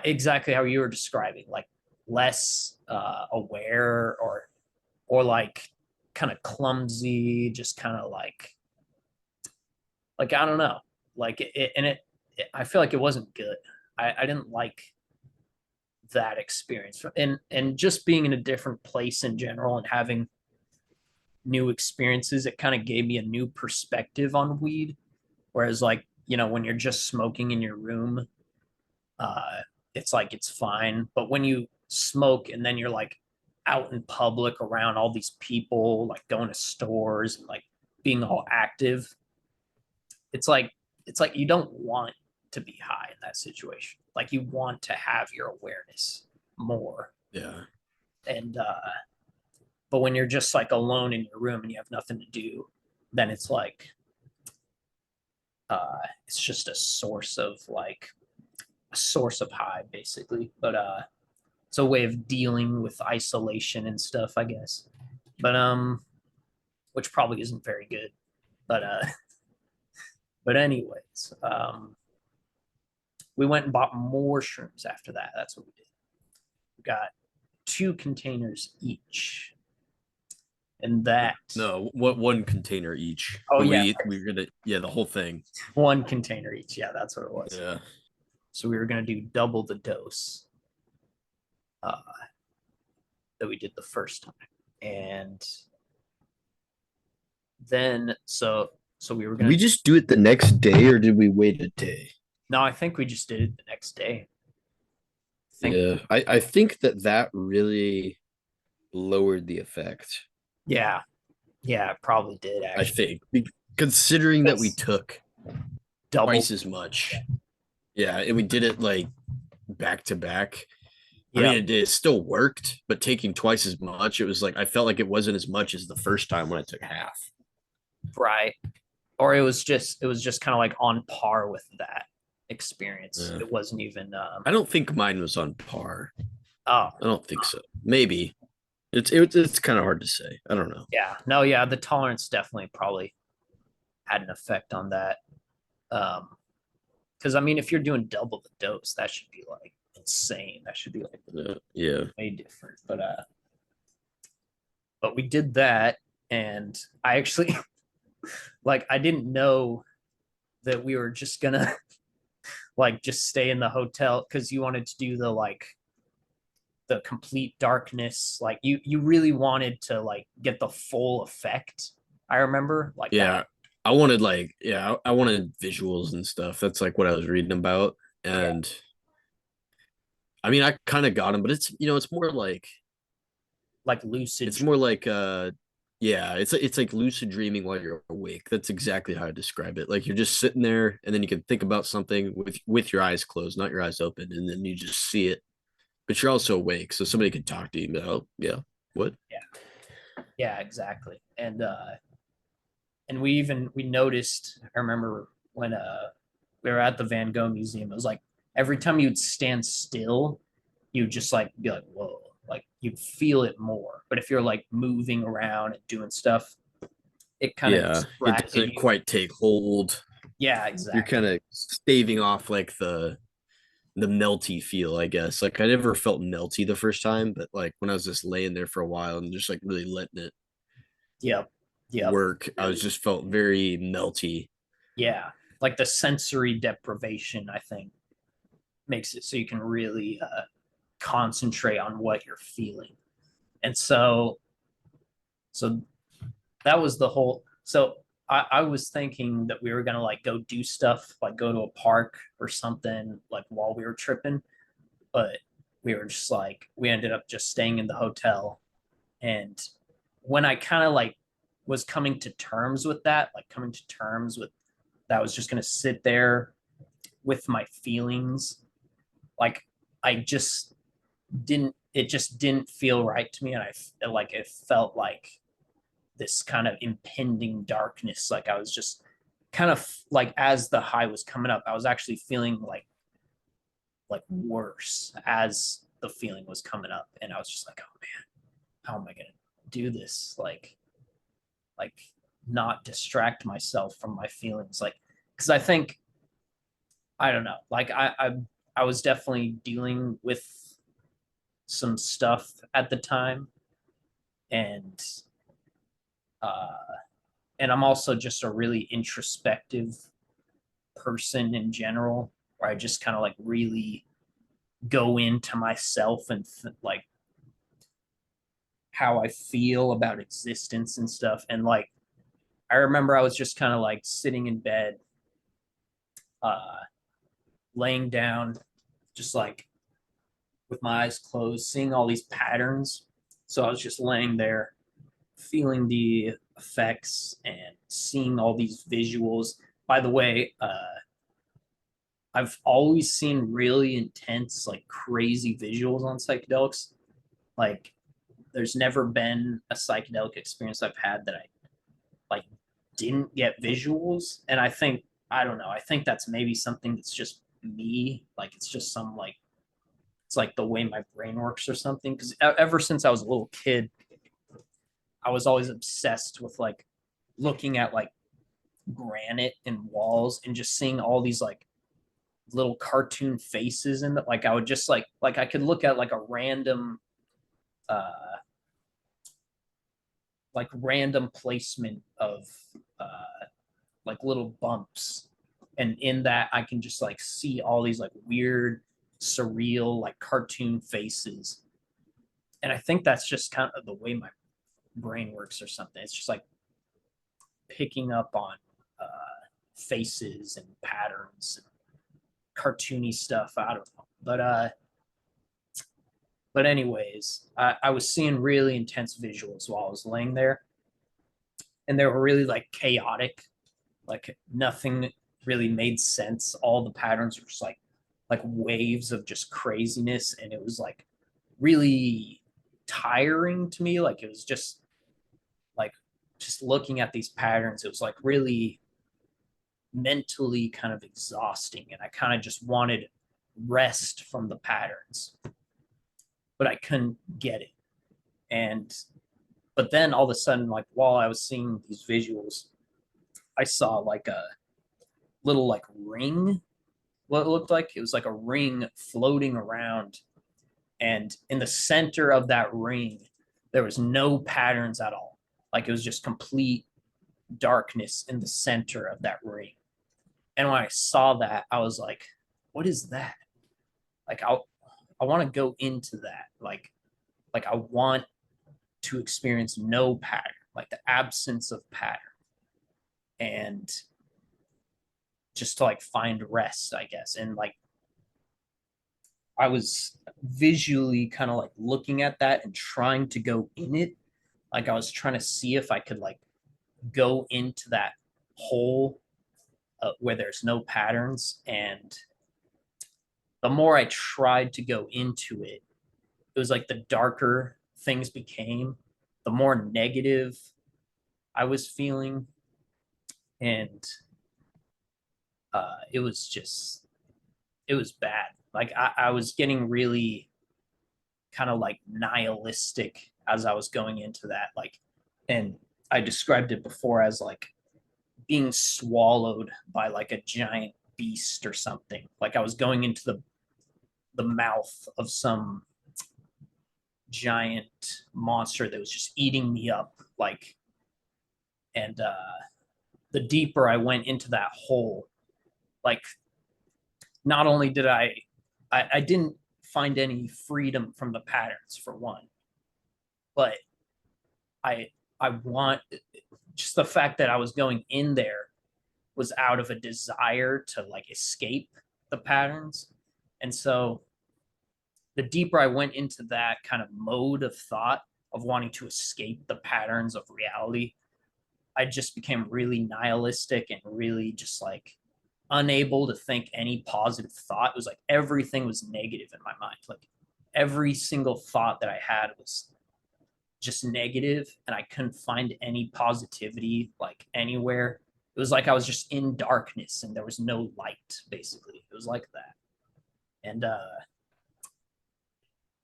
[SPEAKER 2] exactly how you were describing, like less aware, or like kind of clumsy, just kind of like I don't know, like I feel like it wasn't good. I didn't like that experience, and just being in a different place in general and having new experiences, it kind of gave me a new perspective on weed. Whereas like, when you're just smoking in your room, uh it's like it's fine, but when you smoke and then you're like out in public around all these people, like going to stores and like being all active, it's like you don't want to be high in that situation. Like you want to have your awareness more.
[SPEAKER 3] Yeah.
[SPEAKER 2] And but when you're just like alone in your room and you have nothing to do, then it's like it's just a source of high basically. But it's a way of dealing with isolation and stuff, I guess. But which probably isn't very good. But but anyways, we went and bought more shrooms after that. That's what we did. We got 2 containers each. And that
[SPEAKER 3] No, what one container each?
[SPEAKER 2] Oh,
[SPEAKER 3] But
[SPEAKER 2] yeah.
[SPEAKER 3] we're gonna the whole thing.
[SPEAKER 2] 1 container each. Yeah, that's what it was.
[SPEAKER 3] Yeah.
[SPEAKER 2] So we were gonna do double the dose that we did the first time. And then so we were
[SPEAKER 3] Did
[SPEAKER 2] gonna
[SPEAKER 3] we just do it the next day or did we wait a day?
[SPEAKER 2] no, I think we just did it the next day.
[SPEAKER 3] Yeah, I think that really lowered the effect.
[SPEAKER 2] Yeah. Yeah, it probably did
[SPEAKER 3] I
[SPEAKER 2] actually.
[SPEAKER 3] think considering that we
[SPEAKER 2] That's
[SPEAKER 3] took
[SPEAKER 2] double.
[SPEAKER 3] twice as much. Yeah, and we did it like back to back. I
[SPEAKER 2] Yeah,
[SPEAKER 3] mean, it still worked, but taking twice as much, it was like I felt like it wasn't as much as the first time when I took half.
[SPEAKER 2] right. Or it was just kind of like on par with that experience.
[SPEAKER 3] Yeah.
[SPEAKER 2] It wasn't even
[SPEAKER 3] I don't think mine was on par.
[SPEAKER 2] oh
[SPEAKER 3] I don't think so. Maybe it's kind of hard to say. I don't know.
[SPEAKER 2] yeah. No, yeah, the tolerance definitely probably had an effect on that. Because I mean, if you're doing double the dose, that should be like insane. That should be like
[SPEAKER 3] Yeah.
[SPEAKER 2] way different. But we did that, and I actually like I didn't know that we were just gonna like just stay in the hotel because you wanted to do the complete darkness. Like you really wanted to like get the full effect. I remember like
[SPEAKER 3] Yeah.
[SPEAKER 2] that.
[SPEAKER 3] I wanted I wanted visuals and stuff. That's like what I was reading about.
[SPEAKER 2] Yeah,
[SPEAKER 3] And I mean, I kind of got them, but it's more like
[SPEAKER 2] like lucid.
[SPEAKER 3] it's more like yeah, it's like lucid dreaming while you're awake. That's exactly how I describe it. Like you're just sitting there and then you can think about something with your eyes closed, not your eyes open, and then you just see it. But you're also awake, so somebody can talk to you. Oh, yeah. What?
[SPEAKER 2] Yeah, exactly. And we noticed. I remember when we were at the Van Gogh Museum. It was like every time you'd stand still, you'd just like be like, whoa, like you'd feel it more. But if you're like moving around and doing stuff, it kind of
[SPEAKER 3] Yeah, it
[SPEAKER 2] distracted
[SPEAKER 3] doesn't
[SPEAKER 2] you.
[SPEAKER 3] quite take hold.
[SPEAKER 2] Yeah,
[SPEAKER 3] You're
[SPEAKER 2] exactly.
[SPEAKER 3] kind of staving off like the melty feel, I guess. Like I never felt melty the first time, but like when I was just laying there for a while and just like really letting it
[SPEAKER 2] Yep. Yep.
[SPEAKER 3] work, I was just felt very melty.
[SPEAKER 2] Yeah. Like the sensory deprivation, I think, makes it so you can really concentrate on what you're feeling. And so that was the whole. So I was thinking that we were gonna like go do stuff, like go to a park or something, like while we were tripping, but we were just like we ended up just staying in the hotel. And when I kind of like was coming to terms with that, like coming to terms with that, I was just gonna sit there with my feelings. Like I just didn't. It just didn't feel right to me, and I like it felt like this kind of impending darkness. Like I was just kind of like as the high was coming up, I was actually feeling like worse as the feeling was coming up, and I was just like, oh man, how am I gonna do this? Like not distract myself from my feelings, like because I think I don't know, like I was definitely dealing with some stuff at the time, and uh and I'm also just a really introspective person in general, where I just kind of like really go into myself and like how I feel about existence and stuff. And like I remember I was just kind of like sitting in bed, uh, laying down, just like with my eyes closed, seeing all these patterns. So I was just laying there, feeling the effects and seeing all these visuals. By the way, I've always seen really intense, like crazy visuals on psychedelics. Like, there's never been a psychedelic experience I've had that I like didn't get visuals. And I don't know. I think that's maybe something that's just me. Like, it's just some like it's like the way my brain works or something. Because ever since I was a little kid, I was always obsessed with like looking at like granite and walls and just seeing all these like little cartoon faces in it. Like I would just like I could look at like a random placement of like little bumps, and in that I can just like see all these like weird, surreal, like cartoon faces. And I think that's just kind of the way my brain works or something. It's just like picking up on faces and patterns and cartoony stuff. I don't know, but anyways, I was seeing really intense visuals while I was laying there, and they were really like chaotic. Like nothing really made sense. All the patterns were just like waves of just craziness, and it was like really tiring to me. Like it was like just looking at these patterns. It was like really mentally kind of exhausting, and I kind of just wanted rest from the patterns, but I couldn't get it. And but then all of a sudden, like while I was seeing these visuals, I saw like a little like ring. What it looked like, it was like a ring floating around, and in the center of that ring there was no patterns at all. Like it was just complete darkness in the center of that ring. And when I saw that, I was like, what is that? Like I want to go into that. Like I want to experience no pattern, like the absence of pattern, and just to like find rest, I guess. And like I was visually kind of like looking at that and trying to go in it. Like I was trying to see if I could like go into that hole where there's no patterns. And the more I tried to go into it, it was like the darker things became, the more negative I was feeling. And it was just, it was bad. Like I was getting really kind of like nihilistic as I was going into that. Like, and I described it before as like being swallowed by like a giant beast or something. Like I was going into the mouth of some giant monster that was just eating me up. Like, and the deeper I went into that hole, like not only did I didn't find any freedom from the patterns for one, but I I want just the fact that I was going in there was out of a desire to like escape the patterns. And so the deeper I went into that kind of mode of thought of wanting to escape the patterns of reality, I just became really nihilistic and really just like unable to think any positive thought. It was like everything was negative in my mind. Like every single thought that I had was just negative, and I couldn't find any positivity like anywhere. It was like I was just in darkness and there was no light, basically. It was like that. And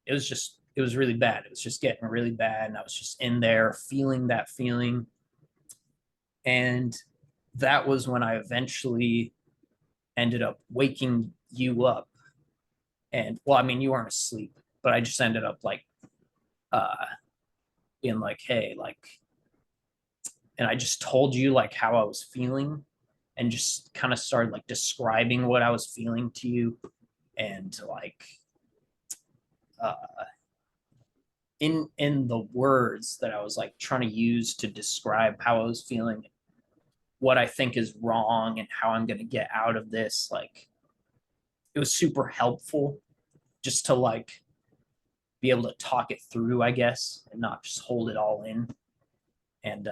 [SPEAKER 2] it was really bad. It was just getting really bad. And I was just in there feeling that feeling. And that was when I eventually ended up waking you up. And well, I mean, you weren't asleep, but I just ended up like being like, hey, like, and I just told you like how I was feeling, and just kind of started like describing what I was feeling to you. And like uh in the words that I was like trying to use to describe how I was feeling, what I think is wrong and how I'm going to get out of this, like it was super helpful just to like be able to talk it through, I guess, and not just hold it all in. And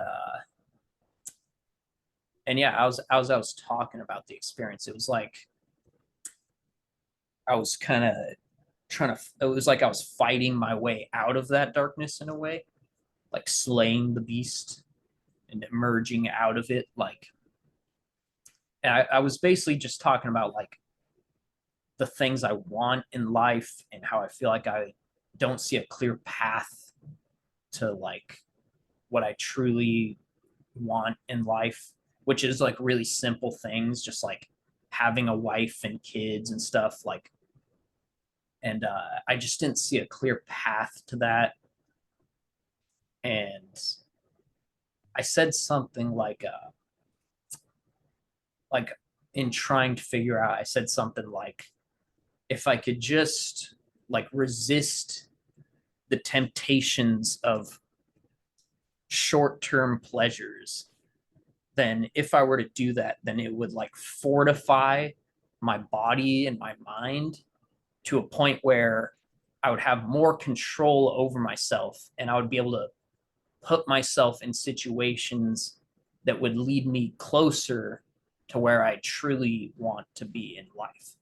[SPEAKER 2] yeah, I was talking about the experience, it was like I was kind of trying to, it was like I was fighting my way out of that darkness in a way, like slaying the beast and emerging out of it. Like, and I was basically just talking about like the things I want in life and how I feel like I don't see a clear path to like what I truly want in life, which is like really simple things, just like having a wife and kids and stuff, like, and I just didn't see a clear path to that. And I said something like in trying to figure out, I said something like, if I could just like resist the temptations of short-term pleasures, then if I were to do that, then it would like fortify my body and my mind to a point where I would have more control over myself, and I would be able to put myself in situations that would lead me closer to where I truly want to be in life.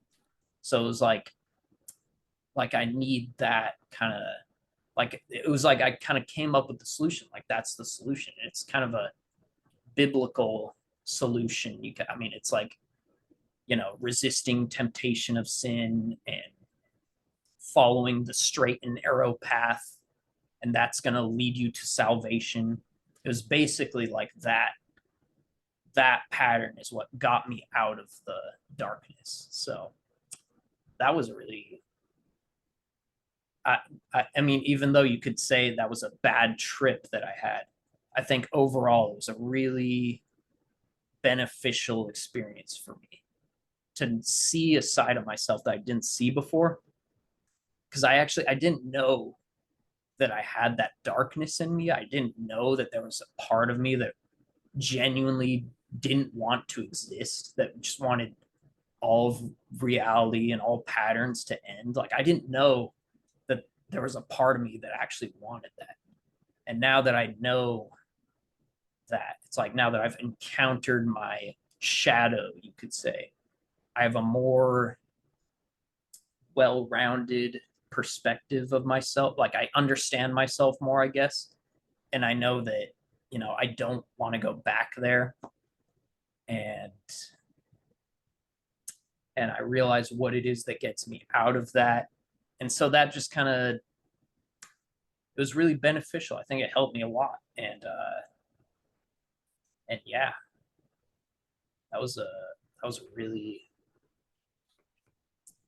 [SPEAKER 2] So it was like I need that kind of, like it was like I kind of came up with the solution. Like that's the solution. It's kind of a biblical solution. I mean, it's like, resisting temptation of sin and following the straight and narrow path, and that's going to lead you to salvation. It was basically like that pattern is what got me out of the darkness. So that was really, I mean, even though you could say that was a bad trip that I had, I think overall it was a really beneficial experience for me to see a side of myself that I didn't see before. Because I didn't know that I had that darkness in me. I didn't know that there was a part of me that genuinely didn't want to exist, that just wanted all of reality and all patterns to end. Like I didn't know that there was a part of me that actually wanted that. And now that I know that, it's like now that I've encountered my shadow, you could say, I have a more well-rounded perspective of myself. Like I understand myself more, I guess. And I know that, I don't want to go back there. And I realize what it is that gets me out of that. And so that just kind of, it was really beneficial. I think it helped me a lot. And yeah, that was a really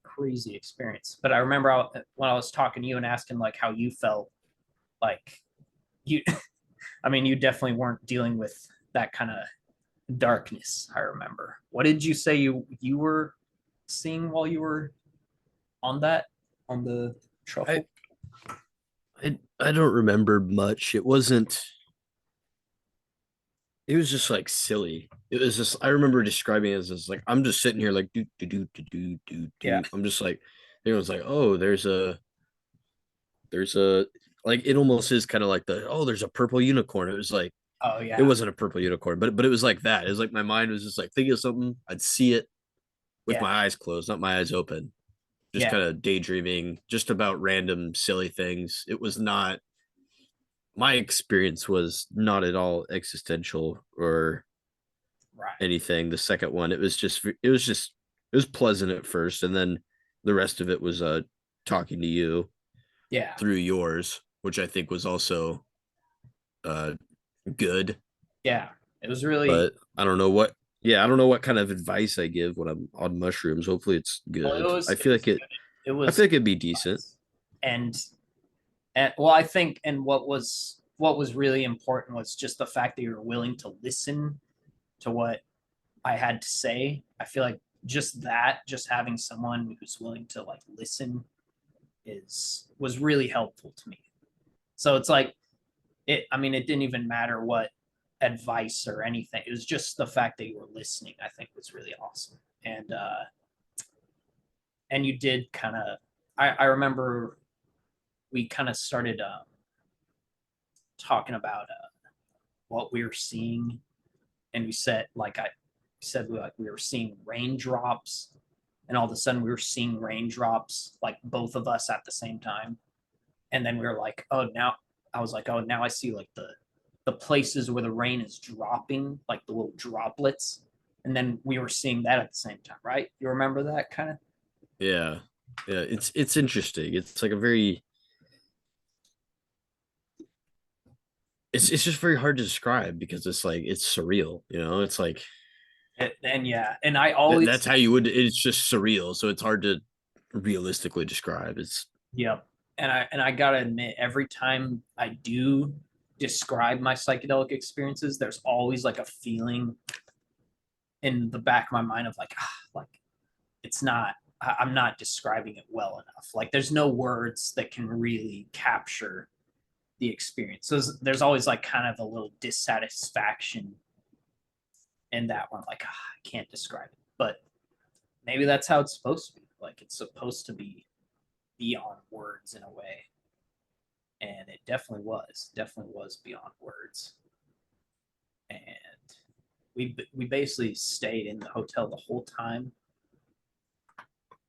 [SPEAKER 2] crazy experience. But I remember when I was talking to you and asking like how you felt, like you, I mean, you definitely weren't dealing with that kind of darkness. I remember. What did you say you were seeing while you were on the truffle?
[SPEAKER 3] I don't remember much. It wasn't. It was just like silly. It was just I remember describing it as like I'm just sitting here like do do do do do do
[SPEAKER 2] Yeah.
[SPEAKER 3] do. I'm just like everyone's like, oh, there's a like it almost is kind of like there's a purple unicorn. It was like
[SPEAKER 2] Oh
[SPEAKER 3] it
[SPEAKER 2] yeah.
[SPEAKER 3] wasn't a purple unicorn, but it was like that. It was like my mind was just like thinking of something. I'd see it with
[SPEAKER 2] Yeah.
[SPEAKER 3] my eyes closed, not my eyes open. Just
[SPEAKER 2] Yeah.
[SPEAKER 3] kind of daydreaming, just about random silly things. It was not my experience was not at all existential or
[SPEAKER 2] Right.
[SPEAKER 3] anything. The second one, it was pleasant at first, and then the rest of it was talking to you
[SPEAKER 2] Yeah.
[SPEAKER 3] through yours, which I think was also uh good.
[SPEAKER 2] Yeah. It was really,
[SPEAKER 3] But I don't know what I don't know what kind of advice I give when I'm on mushrooms. Hopefully it's
[SPEAKER 2] well, it
[SPEAKER 3] good.
[SPEAKER 2] was
[SPEAKER 3] I
[SPEAKER 2] it
[SPEAKER 3] feel
[SPEAKER 2] was
[SPEAKER 3] like it
[SPEAKER 2] good. It
[SPEAKER 3] I feel
[SPEAKER 2] was
[SPEAKER 3] like it'd be decent.
[SPEAKER 2] and well, I think, and what was really important was just the fact that you were willing to listen to what I had to say. I feel like just having someone who's willing to like listen was really helpful to me. So it's like I mean, it didn't even matter what advice or anything. It was just the fact that you were listening, I think was really awesome. And you did kind of, I remember we kind of started talking about what we were seeing, and we said like I said we were seeing raindrops, and all of a sudden we were seeing raindrops like both of us at the same time, and then we were like, oh, now I was like, oh, now I see like the places where the rain is dropping, like the little droplets, and then we were seeing that at the same time, right? You remember that kind of?
[SPEAKER 3] Yeah. Yeah, it's interesting. It's like a very it's just very hard to describe because it's like it's surreal, you know? It's like
[SPEAKER 2] And yeah, and I always
[SPEAKER 3] That's how you would. It's just surreal, so it's hard to realistically describe. It's
[SPEAKER 2] yep. And I gotta admit, every time I do describe my psychedelic experiences, there's always like a feeling in the back of my mind of like, like it's not. I'm not describing it well enough. Like, there's no words that can really capture the experience. So there's always like kind of a little dissatisfaction in that one. Like, I can't describe it, but maybe that's how it's supposed to be. Like, it's supposed to be beyond words in a way, and it definitely was beyond words. And we basically stayed in the hotel the whole time.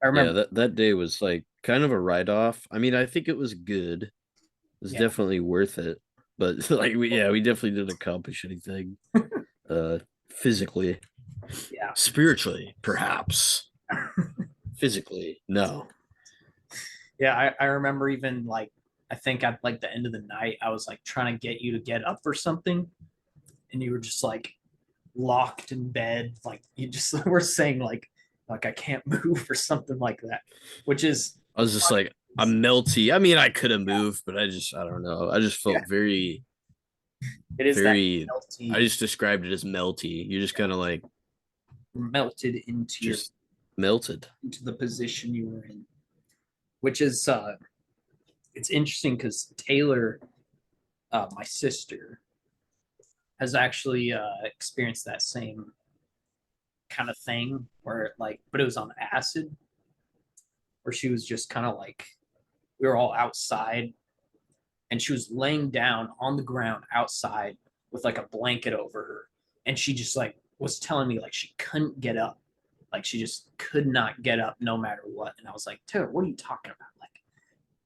[SPEAKER 2] I
[SPEAKER 3] yeah.
[SPEAKER 2] remember,
[SPEAKER 3] That day was like kind of a write off. I mean, I think it was good. It was
[SPEAKER 2] yeah,
[SPEAKER 3] definitely worth it. But like we definitely didn't accomplish anything. Uh, physically,
[SPEAKER 2] yeah,
[SPEAKER 3] spiritually, perhaps. Physically, no.
[SPEAKER 2] yeah. I remember even like I think at like the end of the night, I was like trying to get you to get up or something, and you were just like locked in bed, like you just were saying like I can't move or something like that, which is
[SPEAKER 3] I was just like, I'm melty. I mean, I could have moved, but I don't know. I just
[SPEAKER 2] yeah,
[SPEAKER 3] felt very,
[SPEAKER 2] it is that
[SPEAKER 3] very. I
[SPEAKER 2] melty,
[SPEAKER 3] just described it as melty. You just kind of like
[SPEAKER 2] melted into your
[SPEAKER 3] just melted.
[SPEAKER 2] into the position you were in, which is it's interesting because Taylor, my sister, has actually experienced that same kind of thing where like, but it was on acid, where she was just kind of like we were all outside and she was laying down on the ground outside with like a blanket over her, and she just like was telling me like she couldn't get up, like she just could not get up no matter what. And I was like, Taylor, what are you talking about? Like,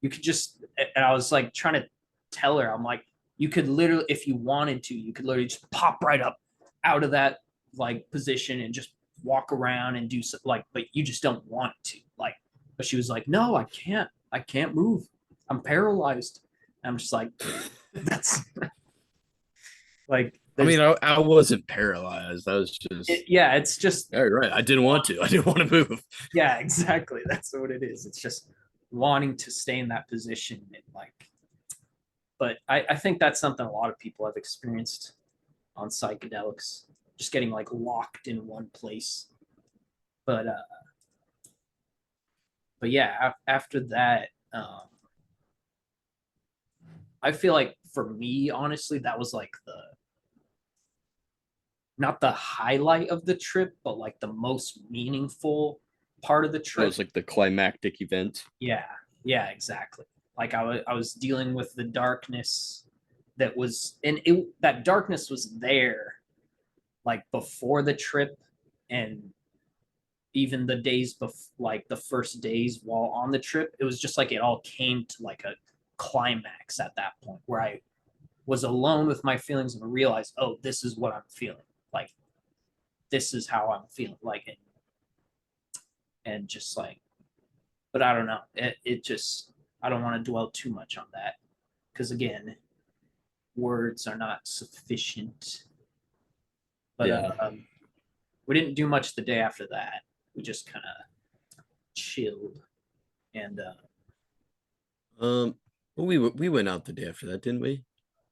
[SPEAKER 2] you could just, and I was like trying to tell her, I'm like, you could literally, if you wanted to, you could literally just pop right up out of that like position and just walk around and do so, like, but you just don't want to. Like, but she was like, no, I can't move. I'm paralyzed. And I'm just like, that's like,
[SPEAKER 3] I
[SPEAKER 2] there's,
[SPEAKER 3] mean, I wasn't paralyzed. I was just,
[SPEAKER 2] yeah, it's just,
[SPEAKER 3] yeah, you're right. I didn't want to. I didn't want to move.
[SPEAKER 2] yeah, exactly. That's what it is. It's just wanting to stay in that position and like, but I think that's something a lot of people have experienced on psychedelics, just getting like locked in one place. But but yeah, after that, I feel like for me, honestly, that was like the not the highlight of the trip, but like the most meaningful part of the
[SPEAKER 3] That
[SPEAKER 2] trip.
[SPEAKER 3] was like the climactic event.
[SPEAKER 2] Yeah, yeah, exactly. Like I was dealing with the darkness that was, and it that darkness was there like before the trip, and even the days before, like the first days while on the trip, it was just like it all came to like a climax at that point where I was alone with my feelings and realized, oh, this is what I'm feeling. Like, this is how I'm feeling. Like, and just like, but I don't know. It just, I don't want to dwell too much on that because again, words are not sufficient. But
[SPEAKER 3] Yeah.
[SPEAKER 2] we didn't do much the day after that. We just kind of chilled and
[SPEAKER 3] Um. Well, we went out the day after that, didn't we?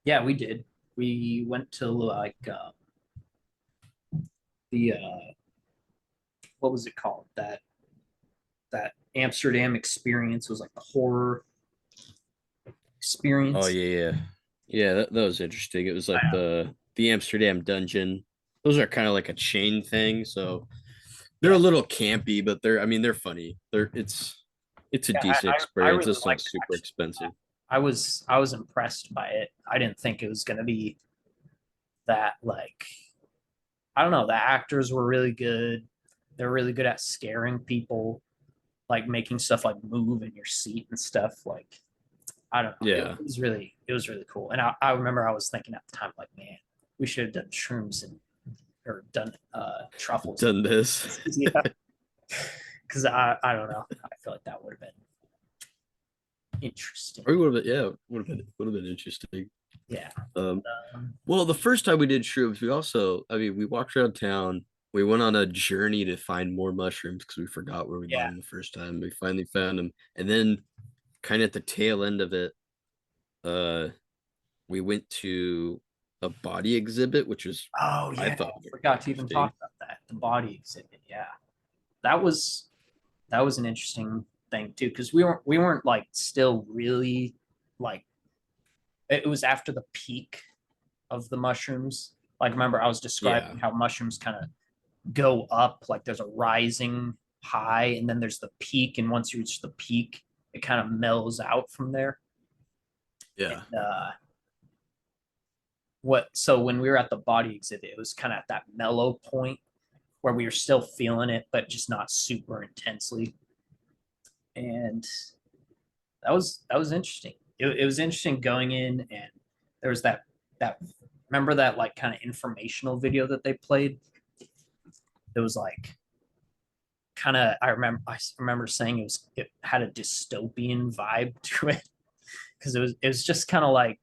[SPEAKER 2] yeah, we did. We went to like the what was it called? That Amsterdam experience was like the horror
[SPEAKER 3] Oh
[SPEAKER 2] experience.
[SPEAKER 3] yeah. Yeah, that was interesting. It was
[SPEAKER 2] I
[SPEAKER 3] like
[SPEAKER 2] know.
[SPEAKER 3] the Amsterdam dungeon. Those are kind of like a chain thing, so they're a
[SPEAKER 2] Yeah,
[SPEAKER 3] little campy, but they're I mean they're funny. It's a
[SPEAKER 2] yeah.
[SPEAKER 3] decent
[SPEAKER 2] I
[SPEAKER 3] experience.
[SPEAKER 2] really
[SPEAKER 3] It's not
[SPEAKER 2] liked it
[SPEAKER 3] super
[SPEAKER 2] actually.
[SPEAKER 3] expensive.
[SPEAKER 2] I was impressed by it. I didn't think it was gonna be that like I don't know. The actors were really good. They're really good at scaring people, like making stuff like move in your seat and stuff. Like I don't know.
[SPEAKER 3] Yeah,
[SPEAKER 2] It was really cool. And I remember I was thinking at the time, like, man, we should have done shrooms and or done truffles.
[SPEAKER 3] done this.
[SPEAKER 2] Yeah, because I don't know. I feel like that would have been interesting.
[SPEAKER 3] Or would have been yeah, would have been interesting.
[SPEAKER 2] Yeah.
[SPEAKER 3] Um,
[SPEAKER 2] Um,
[SPEAKER 3] well, the first time we did shrooms, we also I mean we walked around town. we went on a journey to find more mushrooms because we forgot where we bought
[SPEAKER 2] Yeah.
[SPEAKER 3] them the first time. We finally found them, and then kind of at the tail end of it, uh, we went to a body exhibit, which was
[SPEAKER 2] Oh
[SPEAKER 3] I
[SPEAKER 2] yeah,
[SPEAKER 3] thought
[SPEAKER 2] I
[SPEAKER 3] very
[SPEAKER 2] forgot to even
[SPEAKER 3] interesting.
[SPEAKER 2] talk about that. The body exhibit. Yeah, that was that was an interesting thing too, because we weren't like still really like it was after the peak of the mushrooms. Like remember I was
[SPEAKER 3] Yeah,
[SPEAKER 2] describing how mushrooms kind of go up, like there's a rising high and then there's the peak, and once you reach the peak, it kind of mellows out from there.
[SPEAKER 3] yeah,
[SPEAKER 2] And what so when we were at the body exhibit, it was kind of at that mellow point where we were still feeling it, but just not super intensely. And that was interesting. It was interesting going in, and there was that remember that like kind of informational video that they played. It was like kind of I remember saying it had a dystopian vibe to it because it was just kind of like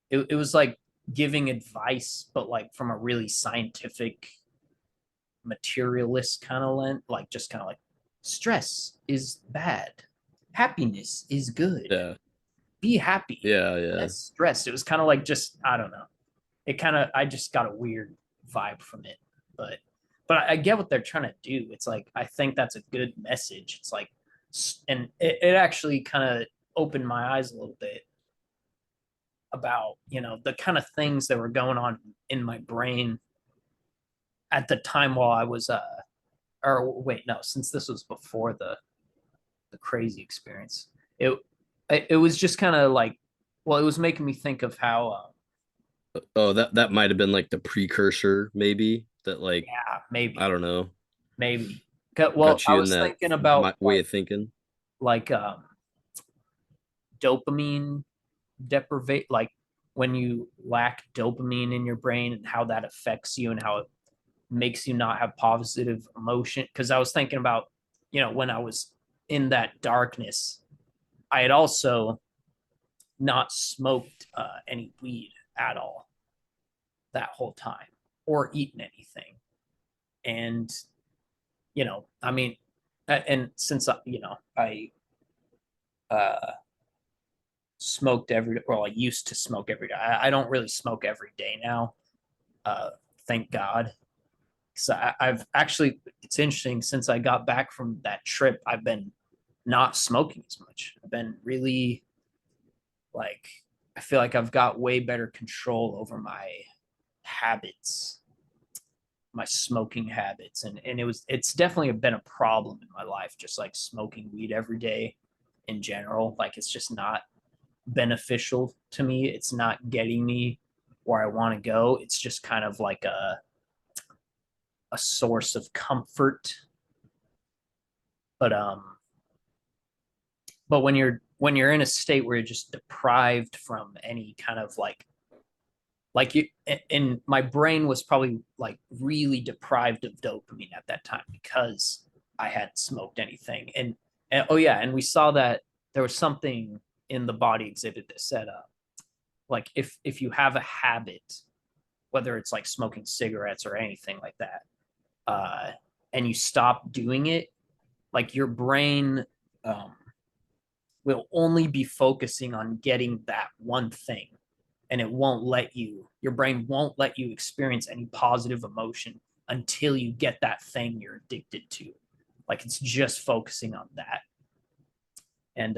[SPEAKER 2] it was like giving advice, but like from a really scientific materialist kind of lens, like just kind of like stress is bad, happiness is good,
[SPEAKER 3] yeah,
[SPEAKER 2] be happy,
[SPEAKER 3] yeah, yeah.
[SPEAKER 2] less stressed. It was kind of like just I don't know. It kind of I just got a weird vibe from it, but I get what they're trying to do. It's like I think that's a good message. It's like, and it actually kind of opened my eyes a little bit about the kind of things that were going on in my brain at the time while I was or wait no, since this was before the crazy experience. It it was just kind of like, well, it was making me think of how
[SPEAKER 3] Oh, that might have been like the precursor, maybe that like
[SPEAKER 2] yeah,
[SPEAKER 3] I
[SPEAKER 2] maybe
[SPEAKER 3] don't know,
[SPEAKER 2] maybe. Well,
[SPEAKER 3] got
[SPEAKER 2] I
[SPEAKER 3] you in
[SPEAKER 2] was
[SPEAKER 3] that
[SPEAKER 2] thinking about
[SPEAKER 3] way of thinking.
[SPEAKER 2] like dopamine deprivate, like when you lack dopamine in your brain and how that affects you and how it makes you not have positive emotion. Because I was thinking about when I was in that darkness, I had also not smoked any weed at all that whole time or eaten anything. And, I mean, and since, I uh, smoked I used to smoke every day. I don't really smoke every day now. Uh, thank God. So I've actually, it's interesting since I got back from that trip, I've been not smoking as much. I've been really like, I feel like I've got way better control over my habits, my smoking habits. And it's definitely been a problem in my life, just like smoking weed every day in general. Like it's just not beneficial to me. It's not getting me where I want to go. It's just kind of like a source of comfort. But when you're in a state where you're just deprived from any kind of like you and my brain was probably like really deprived of dopamine at that time because I hadn't smoked anything. And oh yeah, and we saw that there was something in the body exhibit that said like if you have a habit, whether it's like smoking cigarettes or anything like that, uh and you stop doing it, like your brain um will only be focusing on getting that one thing, and your brain won't let you experience any positive emotion until you get that thing you're addicted to. Like it's just focusing on that. And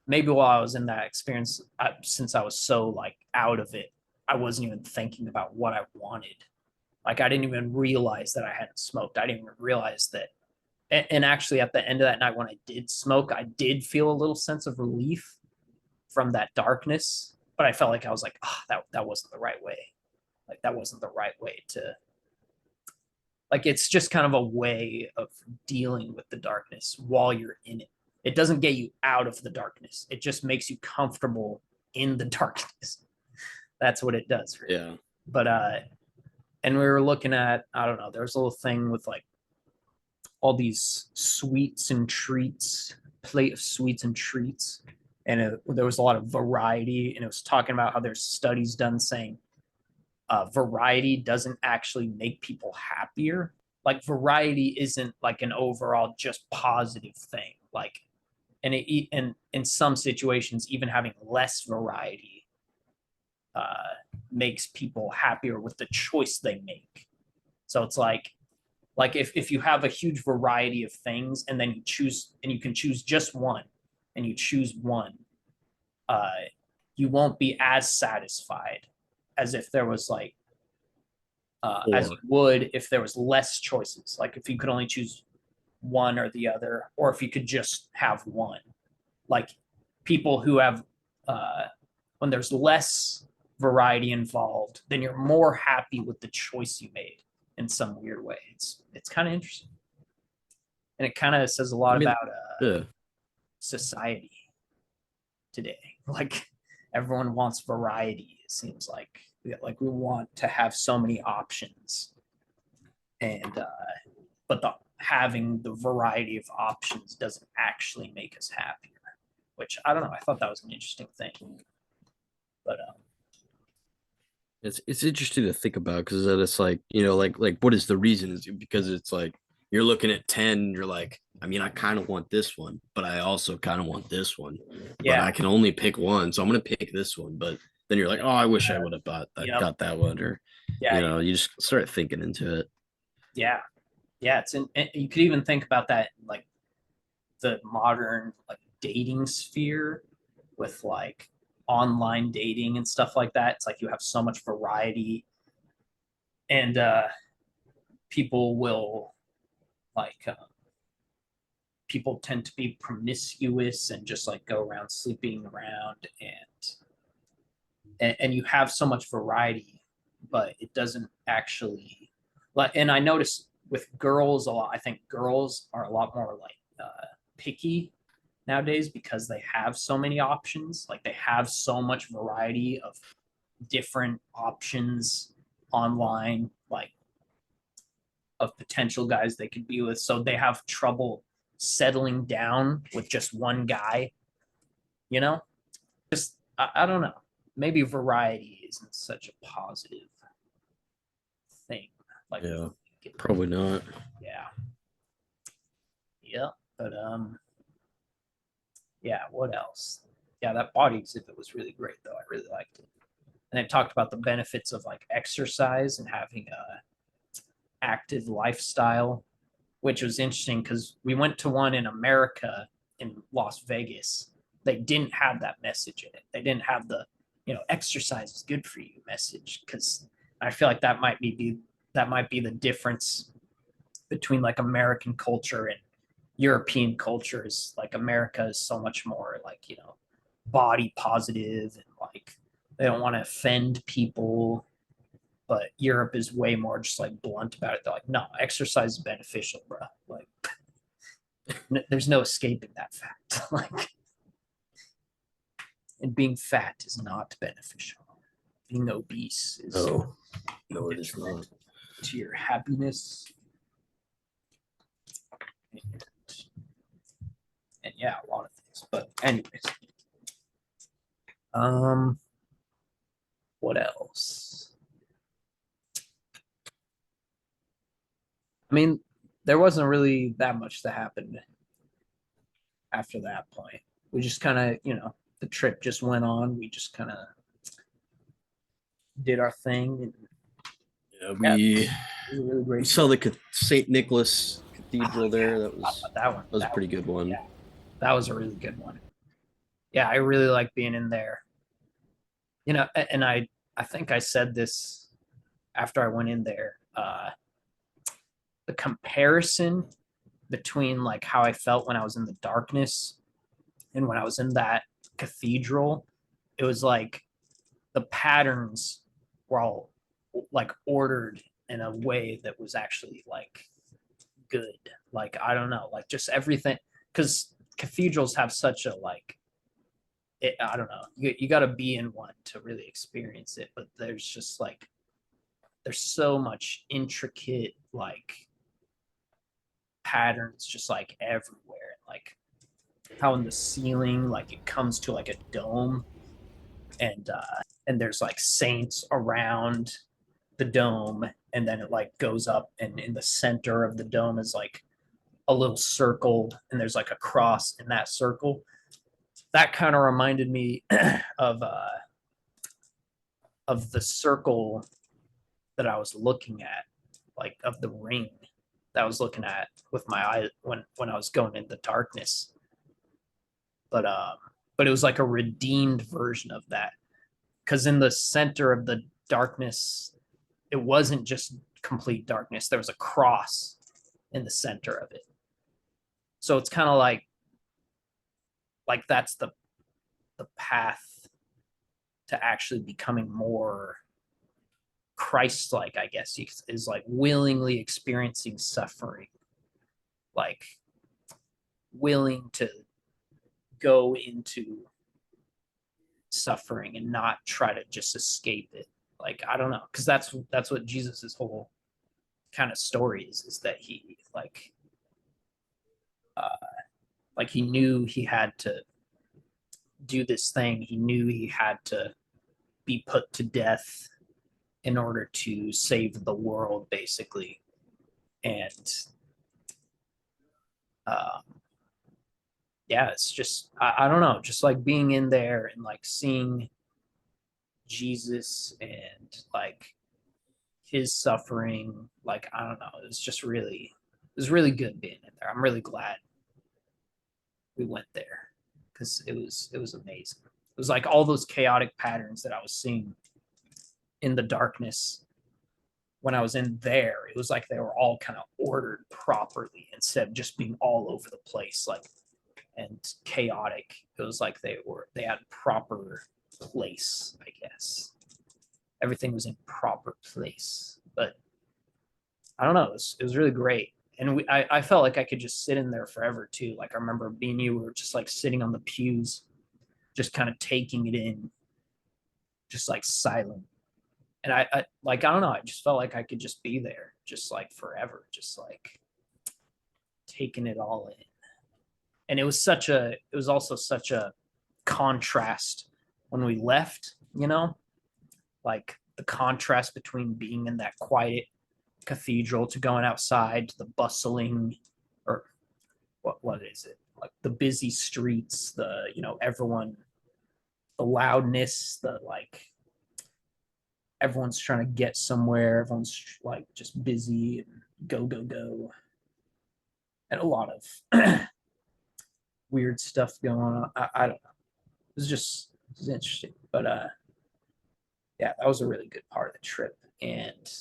[SPEAKER 2] maybe while I was in that experience, since I was so like out of it, I wasn't even thinking about what I wanted. Like I didn't even realize that I hadn't smoked. I didn't even realize that. And actually, at the end of that night, when I did smoke, I did feel a little sense of relief from that darkness. But I felt like I was like, oh, that wasn't the right way. Like that wasn't the right way to. Like it's just kind of a way of dealing with the darkness while you're in it. It doesn't get you out of the darkness. It just makes you comfortable in the darkness. That's what it does, really.
[SPEAKER 3] Yeah,
[SPEAKER 2] But and we were looking at, I don't know, there's a little thing with like all these sweets and treats, plate of sweets and treats. And there was a lot of variety. And it was talking about how there's studies done saying variety doesn't actually make people happier. Like variety isn't like an overall just positive thing. Like, and in some situations, even having less variety makes people happier with the choice they make. So it's like if you have a huge variety of things and then you can choose just one and you choose one, uh, you won't be as satisfied as if there was like as you would if there was less choices. Like if you could only choose one or the other, or if you could just have one. Like people who have when there's less variety involved, then you're more happy with the choice you made in some weird way. It's kind of interesting, and it kind of says a lot about
[SPEAKER 3] yeah.
[SPEAKER 2] society today. Like everyone wants variety. It seems like we want to have so many options, and but having the variety of options doesn't actually make us happier. Which I don't know. I thought that was an interesting thing, but
[SPEAKER 3] It's interesting to think about because then it's like, like what is the reason? Is it because it's like you're looking at 10, you're like, I mean, I kind of want this one, but I also kind of want this one. But I can only pick one, so I'm gonna pick this one. But then you're like, oh, I wish I would have got that one, or you just start thinking into it.
[SPEAKER 2] Yeah, it's and you could even think about that like the modern like dating sphere with like online dating and stuff like that. It's like you have so much variety, and people will like people tend to be promiscuous and just like go around sleeping around, and you have so much variety, but it doesn't actually like. And I notice with girls a lot. I think girls are a lot more like picky nowadays because they have so many options. Like they have so much variety of different options online, like of potential guys they could be with. So they have trouble settling down with just one guy, you know? Just, I don't know. Maybe variety isn't such a positive thing. Like,
[SPEAKER 3] yeah, probably not.
[SPEAKER 2] Yeah. Yeah. But, yeah, what else? Yeah, that body exhibit was really great, though. I really liked it. And it talked about the benefits of like exercise and having a active lifestyle, which was interesting because we went to one in America in Las Vegas. They didn't have that message in it. They didn't have the, exercise is good for you message, because I feel like that might be the difference between like American culture and European cultures. Like America is so much more like, body positive and like they don't want to offend people, but Europe is way more just like blunt about it. They're like, no, exercise is beneficial, bro. Like, there's no escaping that fact. Like, and being fat is not beneficial. Being obese is
[SPEAKER 3] No, it is not.
[SPEAKER 2] to your happiness. And yeah, a lot of things. But anyways, what else? I mean, there wasn't really that much that happened after that point. We just kind of, the trip just went on. We just kind of did our thing.
[SPEAKER 3] And, we
[SPEAKER 2] really great.
[SPEAKER 3] We saw the St. Nicholas Cathedral there. That was
[SPEAKER 2] that one.
[SPEAKER 3] That was a pretty good one.
[SPEAKER 2] Yeah, that was a really good one. Yeah, I really like being in there. And I think I said this after I went in there. The comparison between like how I felt when I was in the darkness and when I was in that cathedral, it was like the patterns were all like ordered in a way that was actually like good. Like, I don't know, like just everything, because cathedrals have such a like I don't know, you got to be in one to really experience it, but there's just like there's so much intricate like patterns just like everywhere, like how in the ceiling like it comes to like a dome, and there's like saints around the dome, and then it like goes up, and in the center of the dome is like a little circle, and there's like a cross in that circle. That kind of reminded me of the circle that I was looking at, like of the ring that I was looking at with my eye when I was going in the darkness. But it was like a redeemed version of that, because in the center of the darkness, it wasn't just complete darkness. There was a cross in the center of it. So it's kind of like that's the path to actually becoming more Christ-like, I guess, is like willingly experiencing suffering, like willing to go into suffering and not try to just escape it. Like, I don't know, because that's what Jesus's whole kind of story is that he like he knew he had to do this thing. He knew he had to be put to death in order to save the world, basically. And uh, yeah, it's just I don't know, just like being in there and like seeing Jesus and like his suffering. Like, I don't know, it was really good being in there. I'm really glad we went there because it was amazing. It was like all those chaotic patterns that I was seeing in the darkness when I was in there. It was like they were all kind of ordered properly instead of just being all over the place, like, and chaotic. It was like they had proper place, I guess. Everything was in proper place. But I don't know, it was really great. And I felt like I could just sit in there forever too. Like, I remember being you were just like sitting on the pews, just kind of taking it in, just like silent. And I like, I don't know, I just felt like I could just be there just like forever, just like taking it all in. And it was also such a contrast when we left, like the contrast between being in that quiet cathedral to going outside to the bustling, or what is it, like the busy streets, the everyone, the loudness, the like everyone's trying to get somewhere, everyone's like just busy and go go go, and a lot of weird stuff going on. I don't know, it was interesting. But yeah, that was a really good part of the trip. And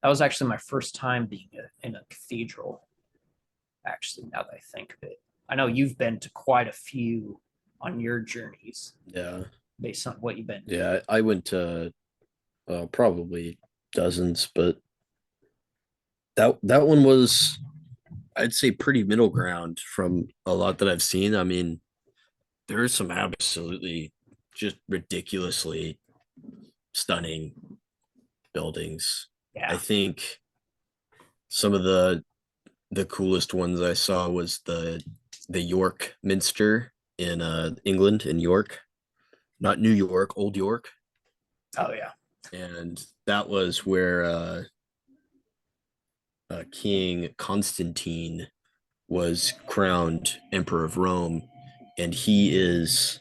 [SPEAKER 2] that was actually my first time being in a cathedral, actually, now that I think of it. I know you've been to quite a few on your journeys
[SPEAKER 3] Yeah.
[SPEAKER 2] based on what you've been.
[SPEAKER 3] Yeah. I went to probably dozens, but that one was, I'd say, pretty middle ground from a lot that I've seen. I mean, there are some absolutely just ridiculously stunning buildings. I
[SPEAKER 2] Yeah.
[SPEAKER 3] think some of the coolest ones I saw was the York Minster in England, in York, not New York, Old York.
[SPEAKER 2] Oh, yeah.
[SPEAKER 3] And that was where King Constantine was crowned Emperor of Rome, and he is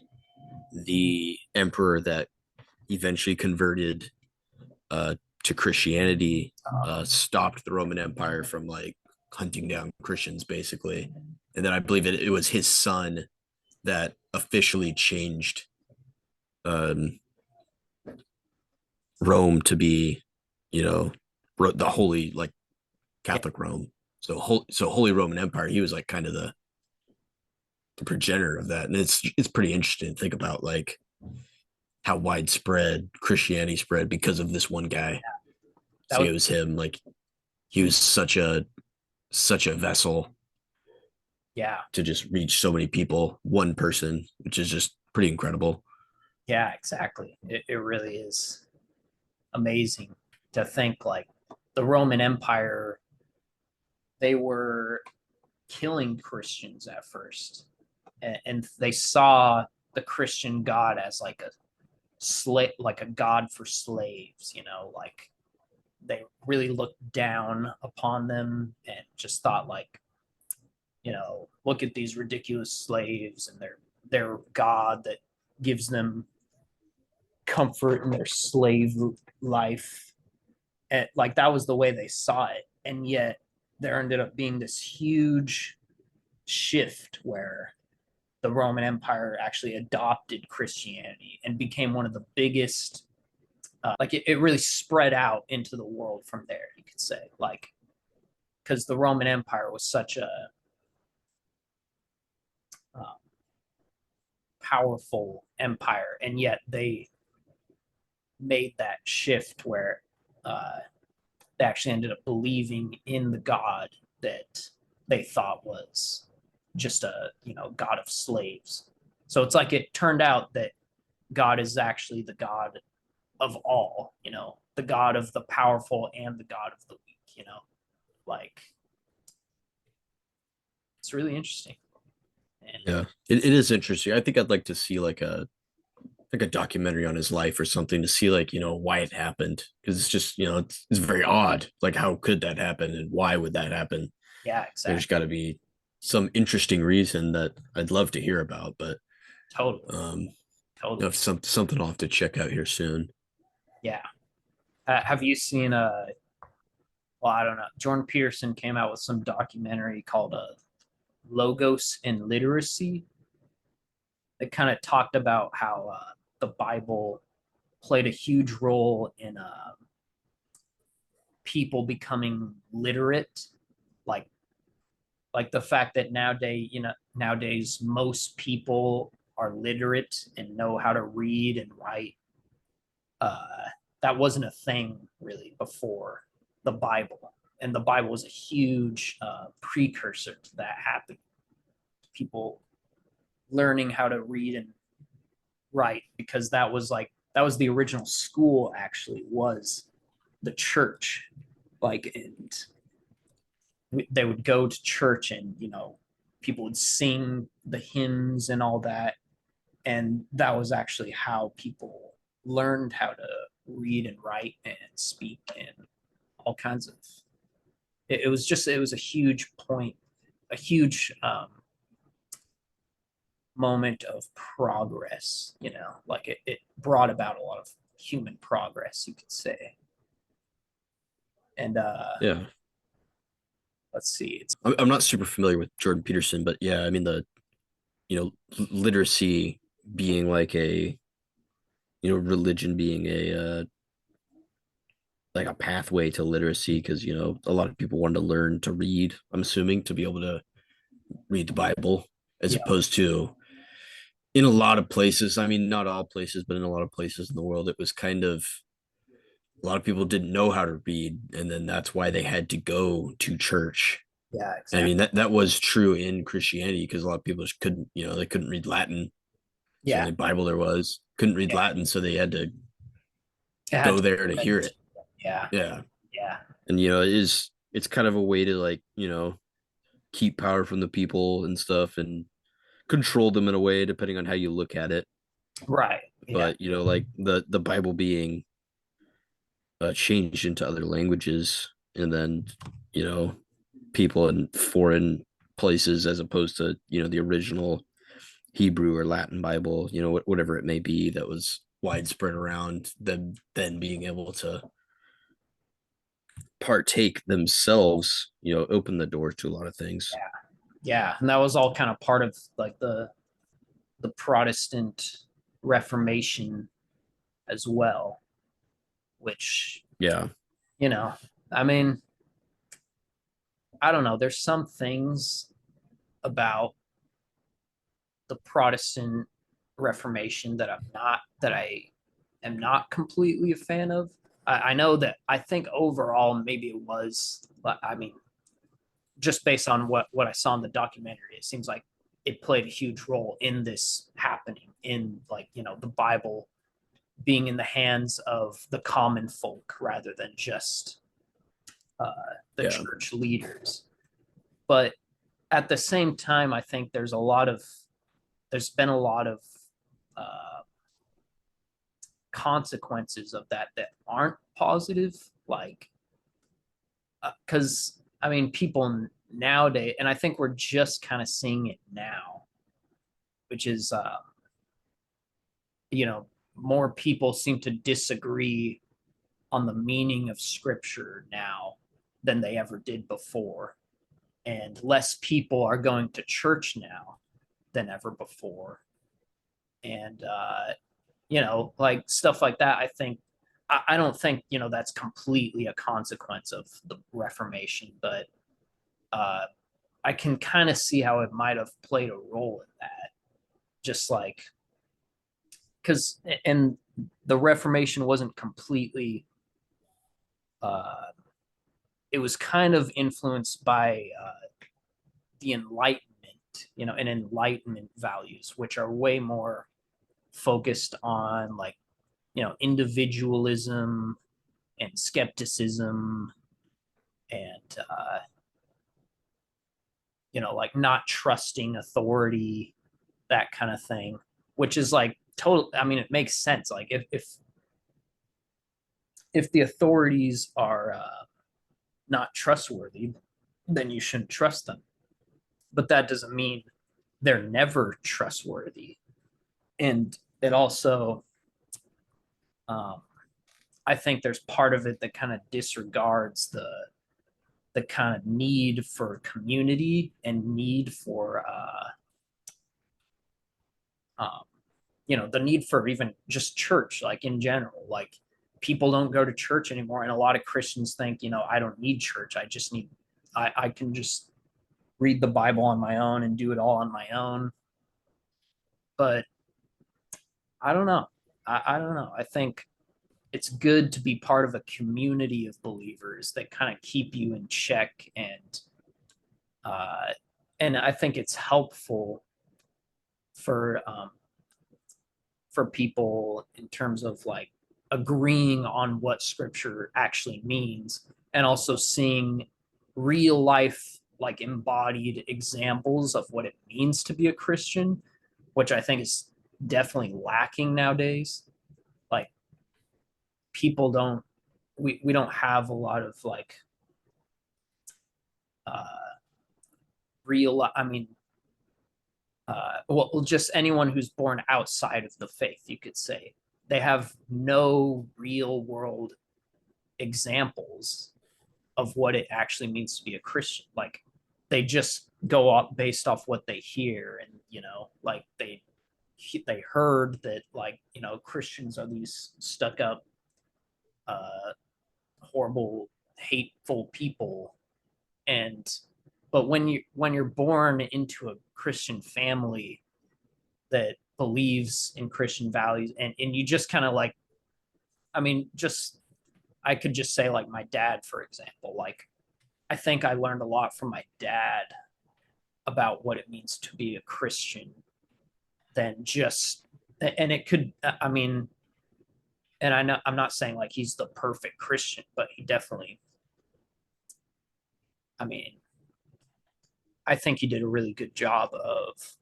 [SPEAKER 3] the emperor that eventually converted to Christianity, stopped the Roman Empire from like hunting down Christians, basically. And then I believe it was his son that officially changed um, Rome to be, you know, the holy, like, Catholic Rome. So Holy Roman Empire. He was like kind of the progenitor of that, and it's pretty interesting to think about, like, how widespread Christianity spread because of this one guy.
[SPEAKER 2] That
[SPEAKER 3] So
[SPEAKER 2] was,
[SPEAKER 3] it was him. Like, he was such a vessel
[SPEAKER 2] yeah.
[SPEAKER 3] to just reach so many people, one person, which is just pretty incredible.
[SPEAKER 2] Yeah, exactly. It really is amazing to think like the Roman Empire, they were killing Christians at first, and they saw the Christian God as like a slave, like a god for slaves, like they really looked down upon them and just thought like, look at these ridiculous slaves and their God that gives them comfort in their slave life. And like that was the way they saw it. And yet there ended up being this huge shift where the Roman Empire actually adopted Christianity and became one of the biggest. It really spread out into the world from there, you could say, like, because the Roman Empire was such a uh, powerful empire, and yet they made that shift where they actually ended up believing in the God that they thought was just a God of slaves. So it's like it turned out that God is actually the God of all, the God of the powerful and the God of the weak, like it's really interesting. And
[SPEAKER 3] Yeah, it is interesting. I think I'd like to see like a documentary on his life or something to see like why it happened, because it's just it's very odd. Like how could that happen and why would that happen?
[SPEAKER 2] yeah,
[SPEAKER 3] There's
[SPEAKER 2] exactly.
[SPEAKER 3] got to be some interesting reason that I'd love to hear about, but
[SPEAKER 2] Totally.
[SPEAKER 3] um,
[SPEAKER 2] Totally.
[SPEAKER 3] something I'll have to check out here soon.
[SPEAKER 2] Yeah. Have you seen well, I don't know. Jordan Peterson came out with some documentary called Logos and Literacy. It kind of talked about how the Bible played a huge role in people becoming literate, like the fact that nowadays most people are literate and know how to read and write. Uh, that wasn't a thing really before the Bible, and the Bible was a huge precursor to that happening. People learning how to read and write, because that was the original school. Actually, was the church, like, and they would go to church, and people would sing the hymns and all that, and that was actually how people learned how to read and write and speak and all kinds of it was a huge point, a huge moment of progress, like it brought about a lot of human progress, you could say. And
[SPEAKER 3] Yeah,
[SPEAKER 2] let's see, it's
[SPEAKER 3] I'm not super familiar with Jordan Peterson, but yeah, I mean the literacy being like a religion being like a pathway to literacy, because a lot of people wanted to learn to read, I'm assuming, to be able to read the Bible, as
[SPEAKER 2] yeah,
[SPEAKER 3] opposed to in a lot of places, I mean not all places, but in a lot of places in the world, it was kind of a lot of people didn't know how to read, and then that's why they had to go to church.
[SPEAKER 2] yeah,
[SPEAKER 3] I mean
[SPEAKER 2] exactly,
[SPEAKER 3] that was true in Christianity, because a lot of people just couldn't, they couldn't read Latin. It's the
[SPEAKER 2] yeah,
[SPEAKER 3] only Bible there was. Couldn't read
[SPEAKER 2] yeah,
[SPEAKER 3] Latin, so they had to
[SPEAKER 2] it had
[SPEAKER 3] go
[SPEAKER 2] to be
[SPEAKER 3] there to
[SPEAKER 2] read.
[SPEAKER 3] hear it.
[SPEAKER 2] Yeah,
[SPEAKER 3] Yeah.
[SPEAKER 2] yeah,
[SPEAKER 3] And it's kind of a way to like, keep power from the people and stuff, and control them in a way depending on how you look at it.
[SPEAKER 2] right, yeah,
[SPEAKER 3] But like the Bible being changed into other languages, and then you know people in foreign places, as opposed to the original Hebrew or Latin Bible, whatever it may be, that was widespread around them, then being able to partake themselves, open the door to a lot of things.
[SPEAKER 2] yeah, yeah. And that was all kind of part of like the Protestant Reformation as well, which,
[SPEAKER 3] Yeah,
[SPEAKER 2] you know, I mean, I don't know. There's some things about the Protestant Reformation that I am not completely a fan of. I know that I think overall maybe it was. I mean, just based on what I saw in the documentary, it seems like it played a huge role in this happening, in like the Bible being in the hands of the common folk rather than just uh, the
[SPEAKER 3] yeah,
[SPEAKER 2] church leaders. But at the same time, I think there's been a lot of uh, consequences of that aren't positive. Like because I mean, people nowadays, and I think we're just kind of seeing it now, which is, you know, more people seem to disagree on the meaning of scripture now than they ever did before. And less people are going to church now than ever before. And, like stuff like that, I think, I don't think, that's completely a consequence of the Reformation, but uh, I can kind of see how it might have played a role in that. Just like, because, and the Reformation wasn't completely, uh, it was kind of influenced by the Enlightenment, and Enlightenment values, which are way more focused on like, individualism and skepticism and, like not trusting authority, that kind of thing, which is like total. I mean, it makes sense. Like if the authorities are not trustworthy, then you shouldn't trust them. But that doesn't mean they're never trustworthy. And it also, um, I think there's part of it that kind of disregards the kind of need for community and need for um, the need for even just church, like in general. Like people don't go to church anymore, and a lot of Christians think, I don't need church. I just need, I can just read the Bible on my own and do it all on my own. But I don't know. I don't know. I think it's good to be part of a community of believers that kind of keep you in check, uh, and I think it's helpful for people in terms of like agreeing on what scripture actually means, and also seeing real life like embodied examples of what it means to be a Christian, which I think is definitely lacking nowadays. Like people don't, we don't have a lot of like uh real, I mean, well, just anyone who's born outside of the faith, you could say, they have no real world examples of what it actually means to be a Christian. Like they just go up based off what they hear, and like they heard that, like, Christians are these stuck up, uh, horrible, hateful people. And but when you're born into a Christian family that believes in Christian values, and you just kind of like, I mean, just, I could just say like my dad, for example. Like I think I learned a lot from my dad about what it means to be a Christian than just, and it could, I mean, and I know I'm not saying like he's the perfect Christian, but he definitely, I mean, I think he did a really good job of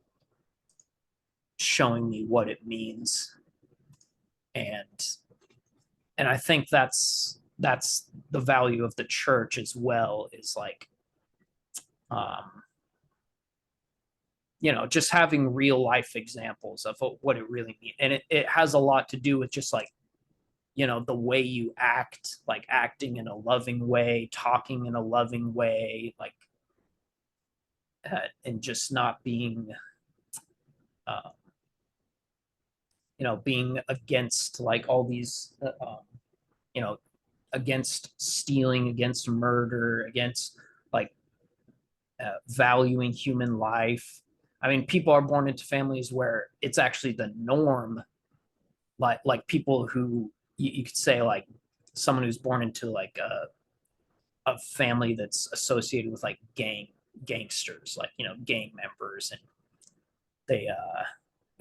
[SPEAKER 2] showing me what it means. And and I think that's the value of the church as well, is like, um just having real life examples of what it really means. And it has a lot to do with just like, the way you act, like acting in a loving way, talking in a loving way, like, and just not being, uh, being against like all these, you know, against stealing, against murder, against like, valuing human life. I mean, people are born into families where it's actually the norm. Like people who, you could say like someone who's born into like a family that's associated with like gangsters, like, gang members, and they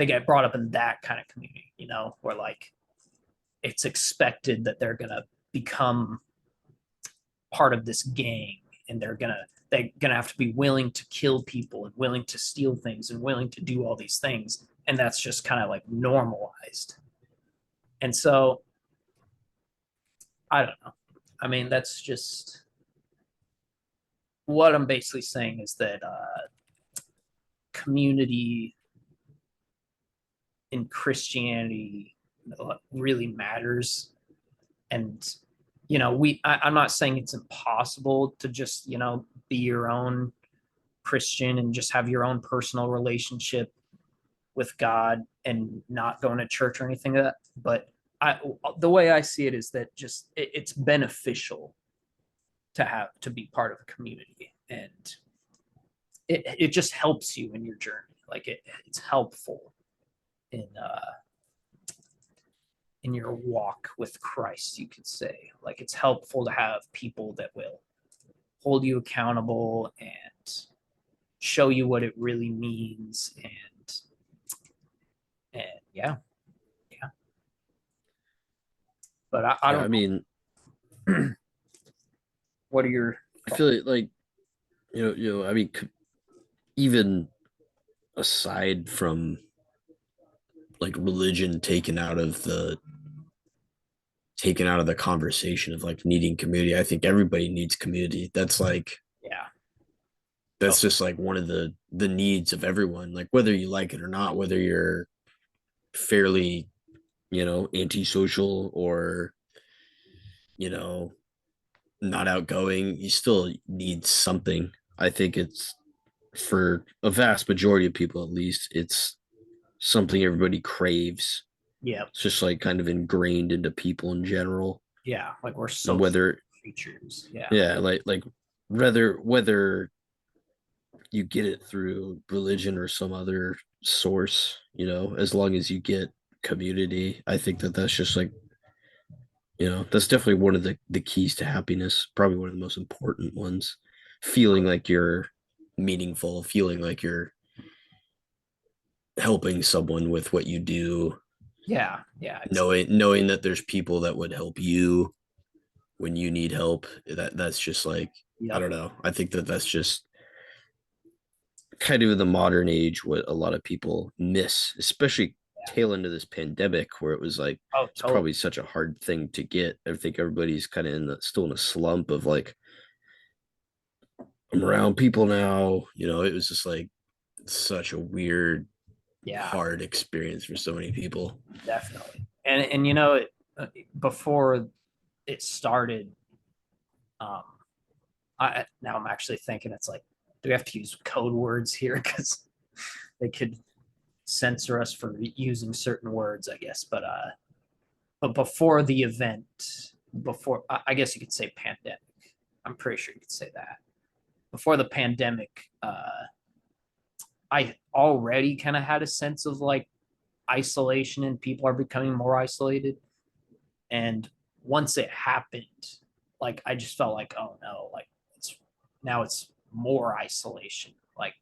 [SPEAKER 2] get brought up in that kind of community, where like it's expected that they're gonna become part of this gang, and they're gonna have to be willing to kill people and willing to steal things and willing to do all these things, and that's just kind of like normalized. And so I don't know. I mean, that's just, what I'm basically saying is that community in Christianity really matters. And, I'm not saying it's impossible to just, be your own Christian and just have your own personal relationship with God and not going to church or anything like that. But the way I see it is that just it's beneficial to be part of a community, and it just helps you in your journey. Like it's helpful in your walk with Christ, you could say. Like it's helpful to have people that will hold you accountable and show you what it really means. And yeah. But I
[SPEAKER 3] Yeah,
[SPEAKER 2] don't
[SPEAKER 3] I mean,
[SPEAKER 2] know. What are your
[SPEAKER 3] I feel like I mean, even aside from like religion taken out of the conversation of like needing community, I think everybody needs community.
[SPEAKER 2] yeah.
[SPEAKER 3] That's just like one of the needs of everyone, like whether you like it or not, whether you're fairly, antisocial or, you know, not outgoing, you still need something. I think it's for a vast majority of people, at least, it's something everybody craves.
[SPEAKER 2] Yeah.
[SPEAKER 3] It's just like kind of ingrained into people in general.
[SPEAKER 2] Yeah. Like we're social
[SPEAKER 3] Whether,
[SPEAKER 2] creatures. Yeah.
[SPEAKER 3] yeah, like whether you get it through religion or some other source, as long as you get community, I think that's just like, that's definitely one of the keys to happiness, probably one of the most important ones. Feeling like you're meaningful, feeling like you're helping someone with what you do,
[SPEAKER 2] Yeah. Yeah.
[SPEAKER 3] knowing that there's people that would help you when you need help. That's just like, I
[SPEAKER 2] Yep.
[SPEAKER 3] don't know. I think that's just kind of in the modern age what a lot of people miss, especially tail end of this pandemic where it was like
[SPEAKER 2] Oh,
[SPEAKER 3] it's
[SPEAKER 2] totally.
[SPEAKER 3] probably such a hard thing to get. I think everybody's kind of still in a slump of like, I'm around people now. It was just like such a weird,
[SPEAKER 2] Yeah.
[SPEAKER 3] hard experience for so many people.
[SPEAKER 2] Definitely. And before it started, um, I now I'm actually thinking it's like, do we have to use code words here because they could censor us for using certain words, I guess. But before the event, before I guess you could say pandemic. I'm pretty sure you could say that. Before the pandemic, I already kind of had a sense of like isolation and people are becoming more isolated. And once it happened, like I just felt like, oh no, like it's more isolation. Like,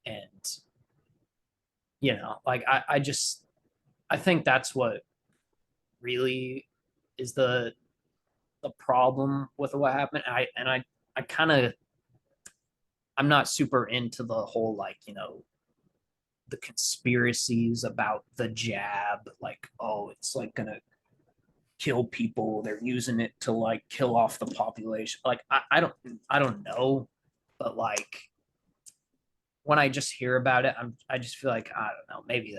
[SPEAKER 2] and like I think that's what really is the problem with what happened. I kind of I'm not super into the whole like the conspiracies about the jab, like oh it's like gonna kill people, they're using it to like kill off the population. Like I don't know, but like when I just hear about it, I just feel like I don't know, maybe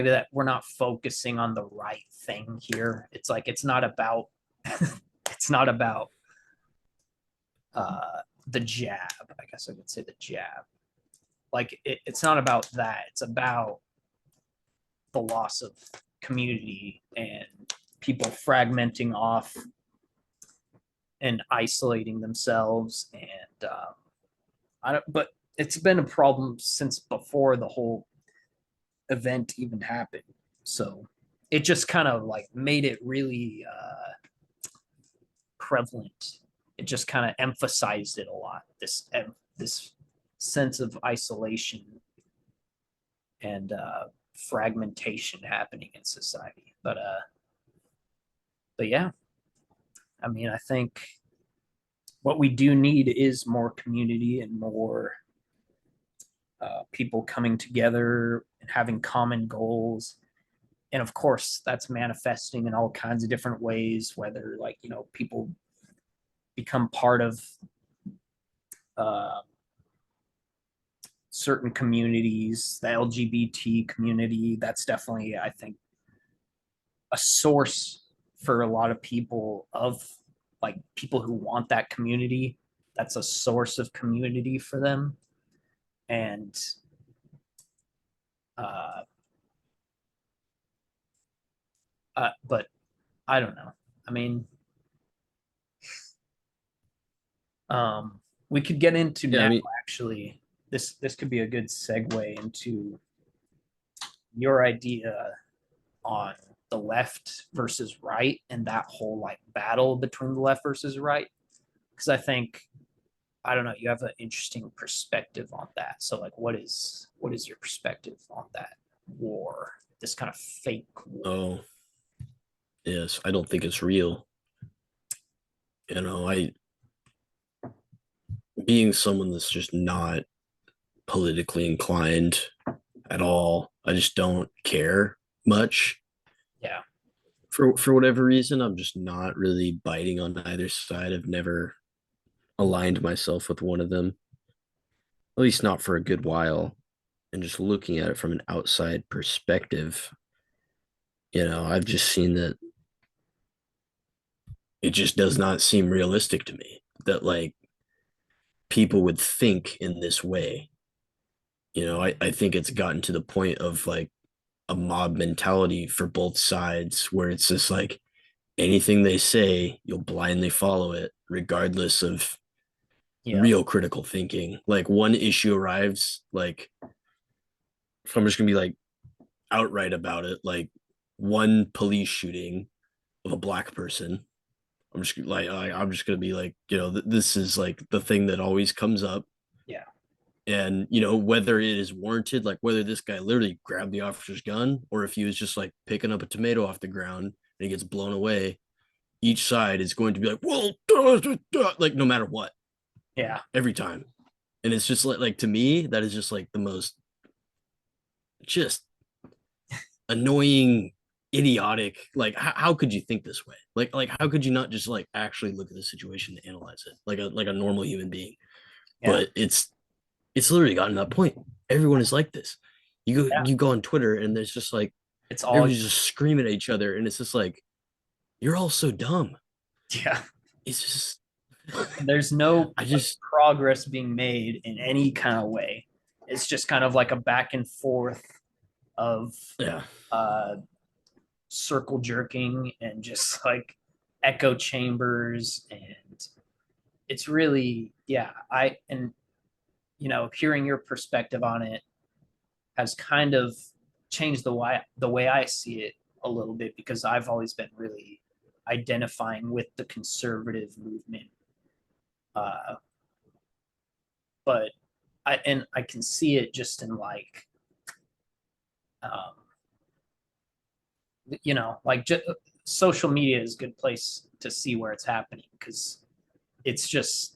[SPEAKER 2] that we're not focusing on the right thing here. It's like it's not about it's not about the jab. I guess I could say the jab. Like it's not about that. It's about the loss of community and people fragmenting off and isolating themselves. And I don't. But it's been a problem since before the whole event even happened. So it just kind of like made it really prevalent. It just kind of emphasized it a lot. This sense of isolation and fragmentation happening in society. But yeah, I mean, I think what we do need is more community and more people coming together and having common goals. And of course, that's manifesting in all kinds of different ways, whether like, people become part of uh, certain communities, the LGBT community. That's definitely, I think, a source for a lot of people of like people who want that community. That's a source of community for them. And uh, but I don't know. I mean, we could get into
[SPEAKER 3] Yeah,
[SPEAKER 2] now
[SPEAKER 3] I mean,
[SPEAKER 2] actually. This could be a good segue into your idea on the left versus right and that whole like battle between the left versus right. Because I think I don't know, you have an interesting perspective on that. So like what is your perspective on that war? This kind of fake war.
[SPEAKER 3] oh, yes, I don't think it's real. I being someone that's just not politically inclined at all, I just don't care much.
[SPEAKER 2] Yeah.
[SPEAKER 3] For whatever reason, I'm just not really biting on either side. I've never aligned myself with one of them, at least not for a good while. And just looking at it from an outside perspective, I've just seen that it just does not seem realistic to me that like people would think in this way. I think it's gotten to the point of like a mob mentality for both sides where it's just like anything they say, you'll blindly follow it, regardless of
[SPEAKER 2] Yeah.
[SPEAKER 3] real critical thinking. Like one issue arrives, like if I'm just gonna be like outright about it, like one police shooting of a black person. I'm just gonna be like, this is like the thing that always comes up.
[SPEAKER 2] Yeah.
[SPEAKER 3] And whether it is warranted, like whether this guy literally grabbed the officer's gun or if he was just like picking up a tomato off the ground and he gets blown away, each side is going to be like, well, like no matter what,
[SPEAKER 2] Yeah.
[SPEAKER 3] every time. And it's just like to me, that is just like the most just annoying, idiotic. Like, how could you think this way? Like how could you not just like actually look at the situation and analyze it like a normal human being?
[SPEAKER 2] Yeah.
[SPEAKER 3] But it's literally gotten to that point. Everyone is like this.
[SPEAKER 2] Yeah.
[SPEAKER 3] You go on Twitter and there's just like
[SPEAKER 2] It's all
[SPEAKER 3] everybody's just screaming at each other, and it's just like you're all so dumb.
[SPEAKER 2] yeah.
[SPEAKER 3] It's just
[SPEAKER 2] There's no
[SPEAKER 3] I
[SPEAKER 2] like,
[SPEAKER 3] just
[SPEAKER 2] progress being made in any kind of way. It's just kind of like a back and forth of
[SPEAKER 3] yeah.
[SPEAKER 2] uh circle jerking and just like echo chambers, and it's really, yeah, hearing your perspective on it has kind of changed the way I see it a little bit, because I've always been really identifying with the conservative movement, uh but I can see it just in like um like social media is a good place to see where it's happening, because it's just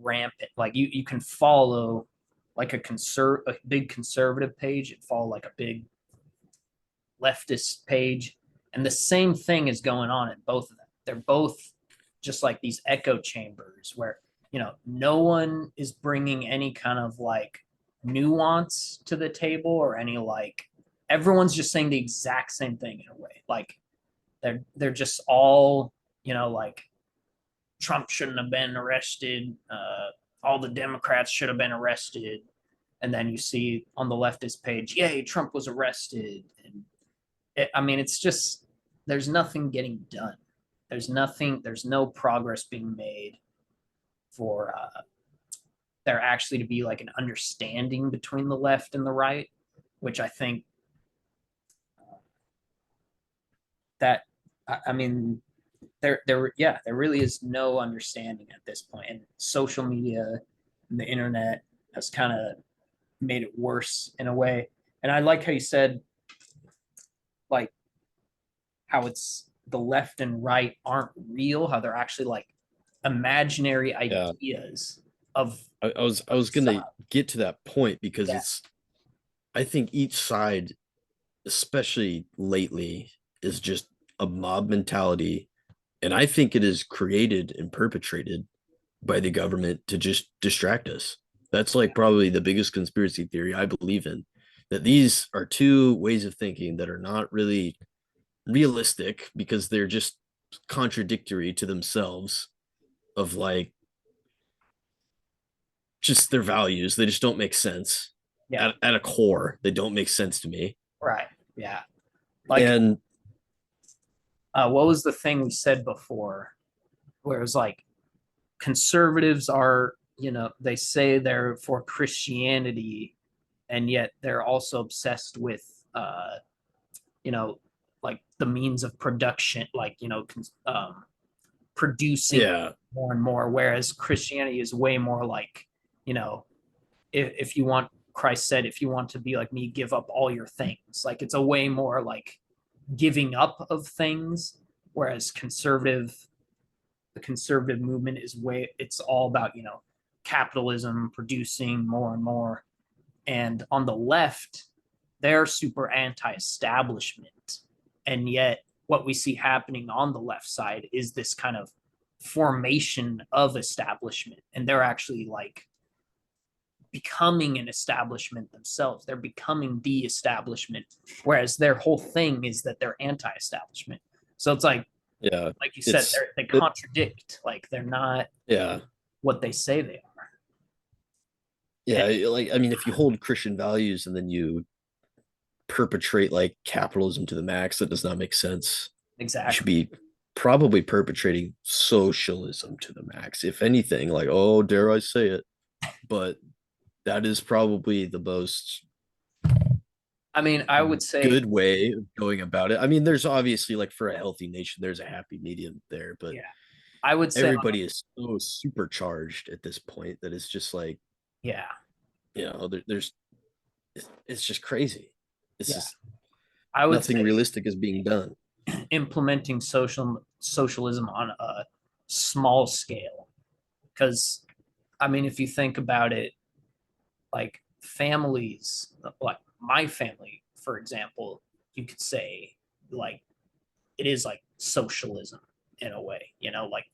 [SPEAKER 2] rampant. Like you can follow like a big conservative page and follow like a big leftist page, and the same thing is going on in both of them. They're both just like these echo chambers where no one is bringing any kind of like nuance to the table, or any like everyone's just saying the exact same thing in a way. Like they're just all like Trump shouldn't have been arrested. All the Democrats should have been arrested. And then you see on the leftist page, yay, Trump was arrested. And I mean, it's just, there's nothing getting done. There's no progress being made for there actually to be like an understanding between the left and the right, which I think that, I mean, there really is no understanding at this point, and social media and the internet has kind of made it worse in a way. And I like how you said like how it's the left and right aren't real, how they're actually like imaginary
[SPEAKER 3] Yeah.
[SPEAKER 2] ideas of
[SPEAKER 3] I was gonna get to that point because
[SPEAKER 2] yeah.
[SPEAKER 3] I think each side, especially lately, is just a mob mentality. And I think it is created and perpetrated by the government to just distract us. That's like probably the biggest conspiracy theory I believe in. That these are two ways of thinking that are not really realistic because they're just contradictory to themselves of like just their values. They just don't make sense
[SPEAKER 2] Yeah.
[SPEAKER 3] at a core. They don't make sense to me.
[SPEAKER 2] Right. Yeah. Like,
[SPEAKER 3] And
[SPEAKER 2] what was the thing we said before where it was like conservatives are, they say they're for Christianity, and yet they're also obsessed with, you know, like the means of production, like, producing
[SPEAKER 3] yeah,
[SPEAKER 2] more and more, whereas Christianity is way more like, you know, if you want, Christ said, if you want to be like me, give up all your things. Like it's a way more like giving up of things, whereas the conservative movement is way, it's all about, capitalism, producing more and more. And on the left, they're super anti-establishment, and yet what we see happening on the left side is this kind of formation of establishment, and they're actually like becoming an establishment themselves. They're becoming the establishment, whereas their whole thing is that they're anti-establishment. So it's
[SPEAKER 3] yeah.
[SPEAKER 2] like you said,
[SPEAKER 3] It's
[SPEAKER 2] they
[SPEAKER 3] it,
[SPEAKER 2] contradict. Like they're not
[SPEAKER 3] yeah.
[SPEAKER 2] what they say they are. And
[SPEAKER 3] Yeah, like I mean, if you hold Christian values and then you perpetrate like capitalism to the max, that does not make sense. You should
[SPEAKER 2] exactly.
[SPEAKER 3] be probably perpetrating socialism to the max. If anything, like, oh, dare I say it, but that is probably the most
[SPEAKER 2] I mean, I would say,
[SPEAKER 3] good way of going about it. I mean, there's obviously like for a healthy nation, there's a happy medium there, but
[SPEAKER 2] yeah, I would say,
[SPEAKER 3] everybody is so supercharged at this point that it's just like,
[SPEAKER 2] yeah,
[SPEAKER 3] there's it's just crazy. It's
[SPEAKER 2] yeah,
[SPEAKER 3] just
[SPEAKER 2] I would
[SPEAKER 3] nothing
[SPEAKER 2] say
[SPEAKER 3] realistic is being done.
[SPEAKER 2] implementing socialism on a small scale, because I mean, if you think about it, like families, like my family, for example, you could say like it is like socialism in a way, like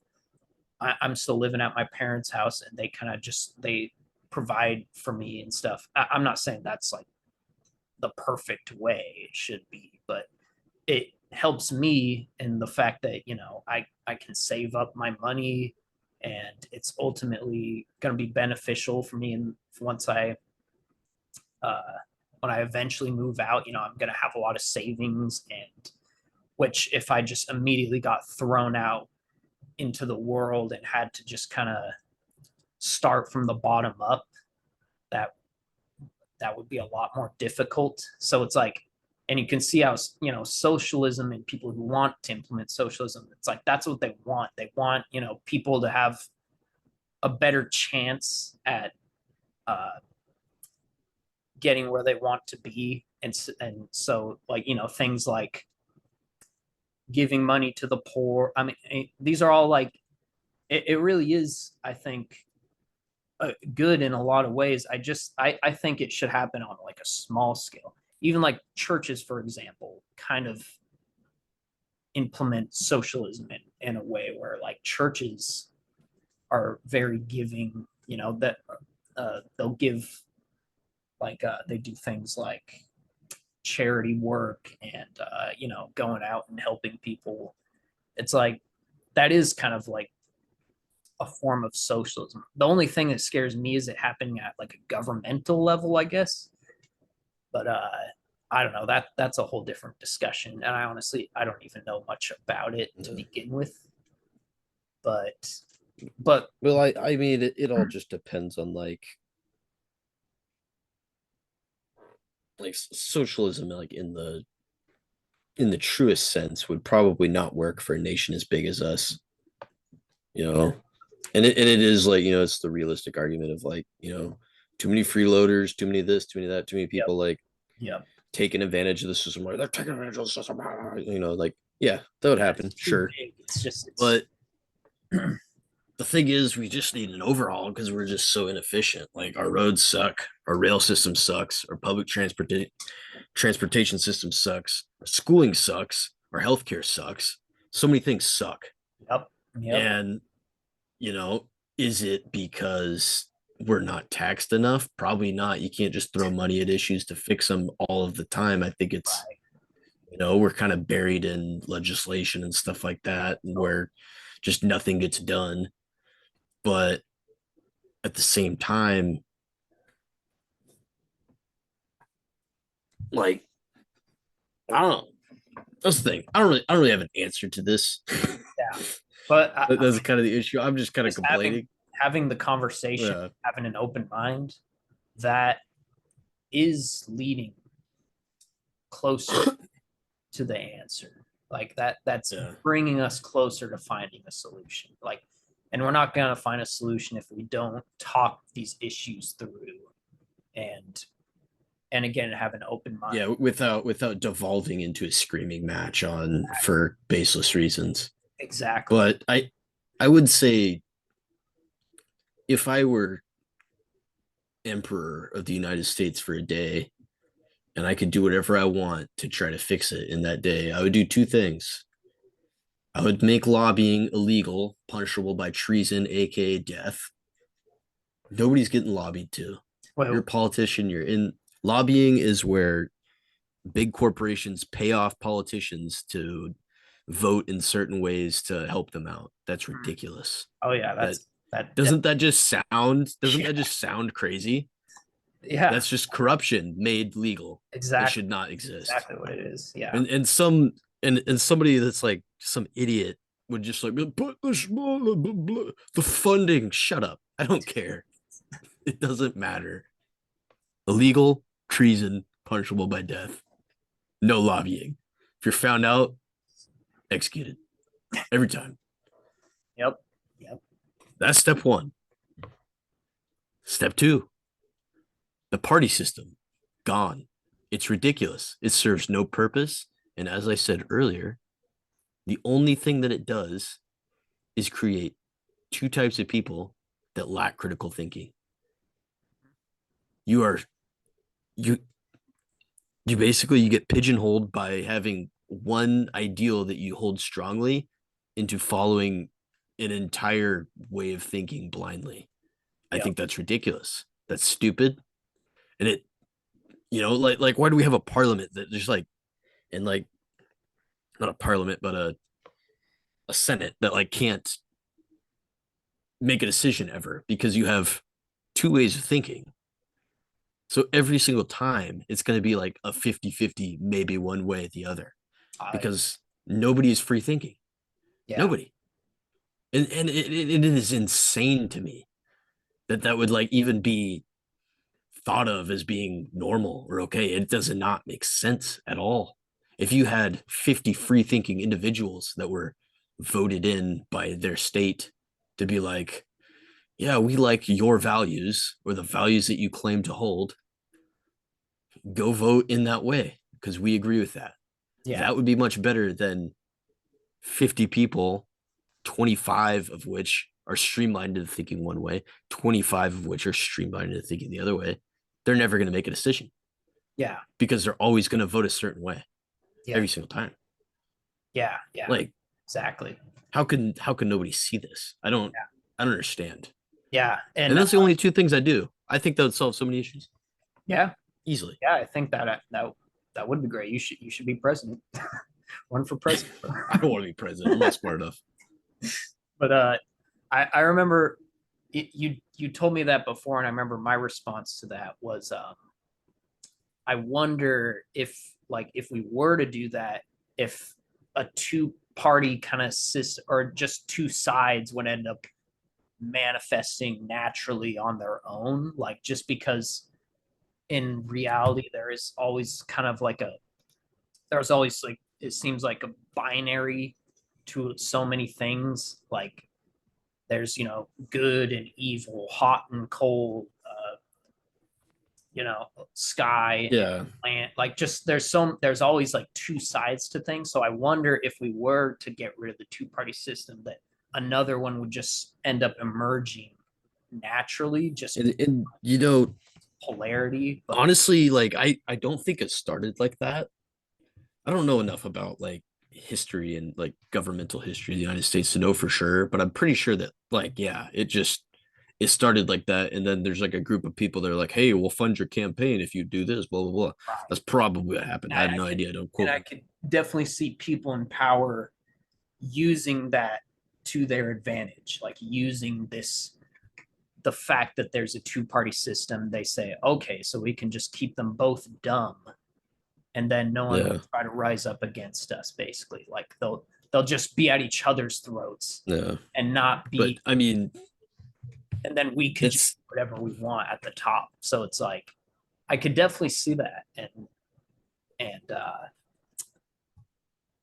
[SPEAKER 2] I'm still living at my parents' house, and they kind of just they provide for me and stuff. I'm not saying that's like the perfect way it should be, but it helps me in the fact that I can save up my money, and it's ultimately going to be beneficial for me. And once I uh, when I eventually move out, I'm going to have a lot of savings, and which if I just immediately got thrown out into the world and had to just kind of start from the bottom up, that that would be a lot more difficult. So it's like, and you can see how socialism and people who want to implement socialism, it's like that's what they want. They want people to have a better chance at uh, getting where they want to be, and so like things like giving money to the poor. I mean, these are all like it really is. I think good in a lot of ways. I think it should happen on like a small scale. Even like churches, for example, kind of implement socialism in a way where like churches are very giving. That they'll give like they do things like charity work, and going out and helping people. It's like that is kind of like a form of socialism. The only thing that scares me is it happening at like a governmental level, I guess. But I don't know. That's a whole different discussion, and I don't even know much about it to begin with. But but
[SPEAKER 3] Well, I mean, it all just depends on like socialism, like in the truest sense, would probably not work for a nation as big as us, you know. And it is like it's the realistic argument of like too many freeloaders, too many of this, too many of that, too many
[SPEAKER 2] yep,
[SPEAKER 3] people like
[SPEAKER 2] yep.
[SPEAKER 3] taking advantage of the system. Like they're taking advantage of the system, like yeah, that would
[SPEAKER 2] It's
[SPEAKER 3] happen,
[SPEAKER 2] too
[SPEAKER 3] sure.
[SPEAKER 2] big. It's just it's
[SPEAKER 3] But the thing is, we just need an overhaul because we're just so inefficient. Like our roads suck, our rail system sucks, our transportation system sucks, our schooling sucks, our healthcare sucks. So many things suck,
[SPEAKER 2] yep, yep.
[SPEAKER 3] and you know Is it because we're not taxed enough? Probably not. You can't just throw money at issues to fix them all of the time. I think it's,
[SPEAKER 2] Right.
[SPEAKER 3] we're kind of buried in legislation and stuff like that, where just nothing gets done. But at the same time, like, I don't know. That's the thing. I don't really have an answer to this.
[SPEAKER 2] Yeah. But
[SPEAKER 3] That's kind of the issue. I'm just kind of
[SPEAKER 2] just having
[SPEAKER 3] complaining.
[SPEAKER 2] having the conversation,
[SPEAKER 3] Yeah.
[SPEAKER 2] having an open mind, that is leading closer to the answer. Like that's
[SPEAKER 3] Yeah.
[SPEAKER 2] bringing us closer to finding a solution. Like, and we're not going to find a solution if we don't talk these issues through and again have an open mind.
[SPEAKER 3] Yeah, without devolving into a screaming match on for baseless reasons.
[SPEAKER 2] Exactly.
[SPEAKER 3] But I would say if I were emperor of the United States for a day and I could do whatever I want to try to fix it in that day, I would do two things. I would make lobbying illegal, punishable by treason, aka death. Nobody's getting lobbied to.
[SPEAKER 2] Well,
[SPEAKER 3] You're a politician, you're in lobbying is where big corporations pay off politicians to vote in certain ways to help them out. That's ridiculous.
[SPEAKER 2] oh yeah,
[SPEAKER 3] That
[SPEAKER 2] that
[SPEAKER 3] doesn't
[SPEAKER 2] yeah,
[SPEAKER 3] that just sound crazy?
[SPEAKER 2] yeah,
[SPEAKER 3] That's just corruption made legal. That
[SPEAKER 2] exactly
[SPEAKER 3] should not exist.
[SPEAKER 2] exactly what it is. Yeah.
[SPEAKER 3] And somebody that's like some idiot would just like but the funding. Shut up. I don't care. It doesn't matter. Illegal treason, punishable by death. No lobbying. If you're found out, executed every time.
[SPEAKER 2] Yep. Yep.
[SPEAKER 3] That's step one. Step two, the party system, gone. It's ridiculous. It serves no purpose. And as I said earlier, the only thing that it does is create two types of people that lack critical thinking. You are you you basically you get pigeonholed by having one ideal that you hold strongly into following an entire way of thinking blindly. I
[SPEAKER 2] Yep.
[SPEAKER 3] think that's ridiculous. That's stupid. And it, like why do we have a parliament that just like, and like not a parliament, but a senate that like can't make a decision ever because you have two ways of thinking. So every single time it's going to be like a 50-50, maybe one way or the other, because nobody is free thinking.
[SPEAKER 2] Yeah.
[SPEAKER 3] Nobody. And it is insane to me that would like even be thought of as being normal or okay. It does not make sense at all. If you had 50 free thinking individuals that were voted in by their state to be like, yeah, we like your values or the values that you claim to hold, go vote in that way because we agree with that.
[SPEAKER 2] Yeah.
[SPEAKER 3] That would be much better than 50 people, 25 of which are streamlined into thinking one way, 25 of which are streamlined into thinking the other way. They're never going to make a decision.
[SPEAKER 2] Yeah.
[SPEAKER 3] Because they're always going to vote a certain way every single time.
[SPEAKER 2] Yeah. Yeah.
[SPEAKER 3] Like,
[SPEAKER 2] exactly.
[SPEAKER 3] how can nobody see this? I don't understand.
[SPEAKER 2] Yeah.
[SPEAKER 3] And that's the only two things I do. I think that would solve so many issues.
[SPEAKER 2] Yeah.
[SPEAKER 3] Easily.
[SPEAKER 2] Yeah. I think that would be great. You should be president. Run for president.
[SPEAKER 3] I don't want to be president. I'm not smart enough.
[SPEAKER 2] But I remember you told me that before, and I remember my response to that was I wonder if we were to do that, if a two-party kind of system or just two sides would end up manifesting naturally on their own, like just because in reality there is always kind of like there's always like it seems like a binary to so many things, like there's good and evil, hot and cold, sky
[SPEAKER 3] Yeah.
[SPEAKER 2] and land, like just there's always like two sides to things. So I wonder if we were to get rid of the two-party system, that another one would just end up emerging naturally, just
[SPEAKER 3] And
[SPEAKER 2] polarity. But
[SPEAKER 3] honestly, like I don't think it started like that. I don't know enough about like history and like governmental history of the United States to know for sure, but I'm pretty sure that like, yeah, it just it started like that, and then there's like a group of people that are like, "Hey, we'll fund your campaign if you do this." Blah blah blah. That's probably what happened. I have no idea. Don't
[SPEAKER 2] And
[SPEAKER 3] quote
[SPEAKER 2] I
[SPEAKER 3] me.
[SPEAKER 2] could definitely see people in power using that to their advantage, like using the fact that there's a two-party system. They say, okay, so we can just keep them both dumb, and then no one
[SPEAKER 3] Yeah,
[SPEAKER 2] will try to rise up against us. Basically, like they'll just be at each other's throats
[SPEAKER 3] yeah.
[SPEAKER 2] and not
[SPEAKER 3] But
[SPEAKER 2] be,
[SPEAKER 3] I mean,
[SPEAKER 2] and then we could just
[SPEAKER 3] it's
[SPEAKER 2] do whatever we want at the top. So it's like I could definitely see that, and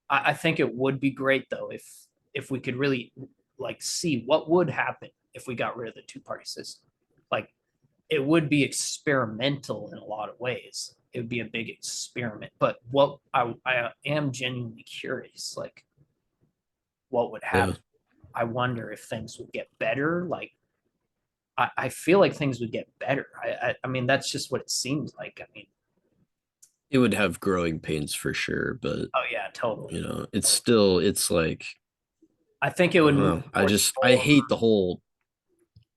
[SPEAKER 2] I think it would be great though if we could really like see what would happen if we got rid of the two-party system. Like it would be experimental in a lot of ways. It would be a big experiment. But what I am genuinely curious, like what would
[SPEAKER 3] yeah.
[SPEAKER 2] happen. I wonder if things would get better. Like I feel like things would get better. I mean that's just what it seems like. I mean,
[SPEAKER 3] It would have growing pains for sure, but
[SPEAKER 2] oh yeah, totally.
[SPEAKER 3] it's still it's like
[SPEAKER 2] I think it
[SPEAKER 3] I
[SPEAKER 2] would
[SPEAKER 3] don't
[SPEAKER 2] move
[SPEAKER 3] know.
[SPEAKER 2] more
[SPEAKER 3] I
[SPEAKER 2] slower.
[SPEAKER 3] hate the whole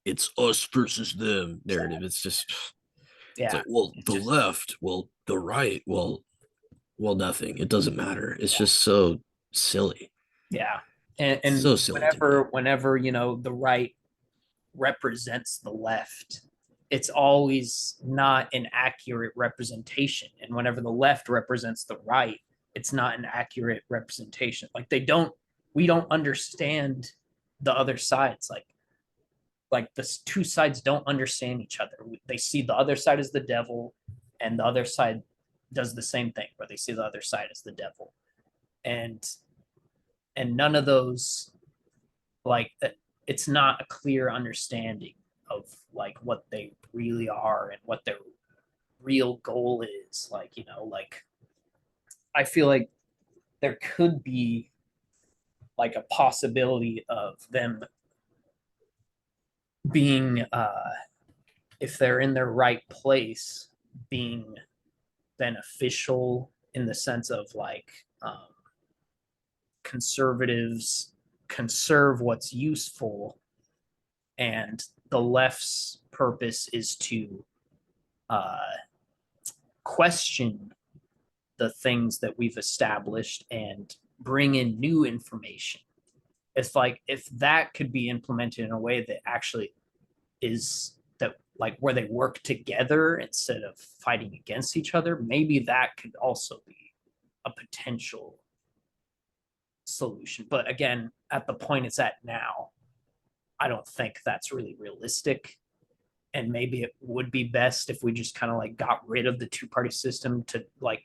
[SPEAKER 3] it's us versus them narrative. It's just it's
[SPEAKER 2] Yeah,
[SPEAKER 3] like, well,
[SPEAKER 2] it
[SPEAKER 3] the
[SPEAKER 2] just
[SPEAKER 3] left, well, the right, well, nothing. It doesn't matter. It's just so silly.
[SPEAKER 2] yeah. And
[SPEAKER 3] So silly to me.
[SPEAKER 2] whenever the right represents the left, it's always not an accurate representation. And whenever the left represents the right, it's not an accurate representation. Like we don't understand the other sides. Like the two sides don't understand each other. They see the other side as the devil, and the other side does the same thing, where they see the other side as the devil. And none of those, like, it's not a clear understanding of like what they really are and what their real goal is. Like, like I feel like there could be like a possibility of them being if they're in their right place, being beneficial in the sense of like conservatives conserve what's useful, and the left's purpose is to uh, question the things that we've established and bring in new information. It's like if that could be implemented in a way that actually is that, like, where they work together instead of fighting against each other, maybe that could also be a potential solution. But again, at the point it's at now, I don't think that's really realistic. And maybe it would be best if we just kind of like got rid of the two-party system to like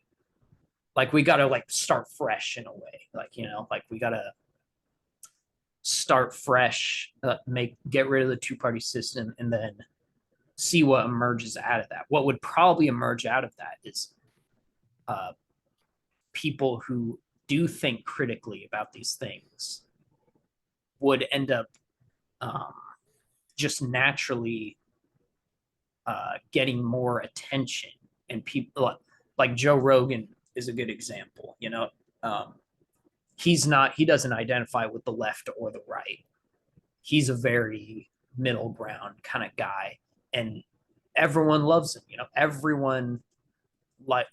[SPEAKER 2] we got to like start fresh in a way. Like, like we got to start fresh, get rid of the two-party system, and then see what emerges out of that. What would probably emerge out of that is uh, people who do think critically about these things would end up um, just naturally getting more attention, and people like Joe Rogan is a good example. Um, he doesn't identify with the left or the right. He's a very middle ground kind of guy, and everyone loves him. Everyone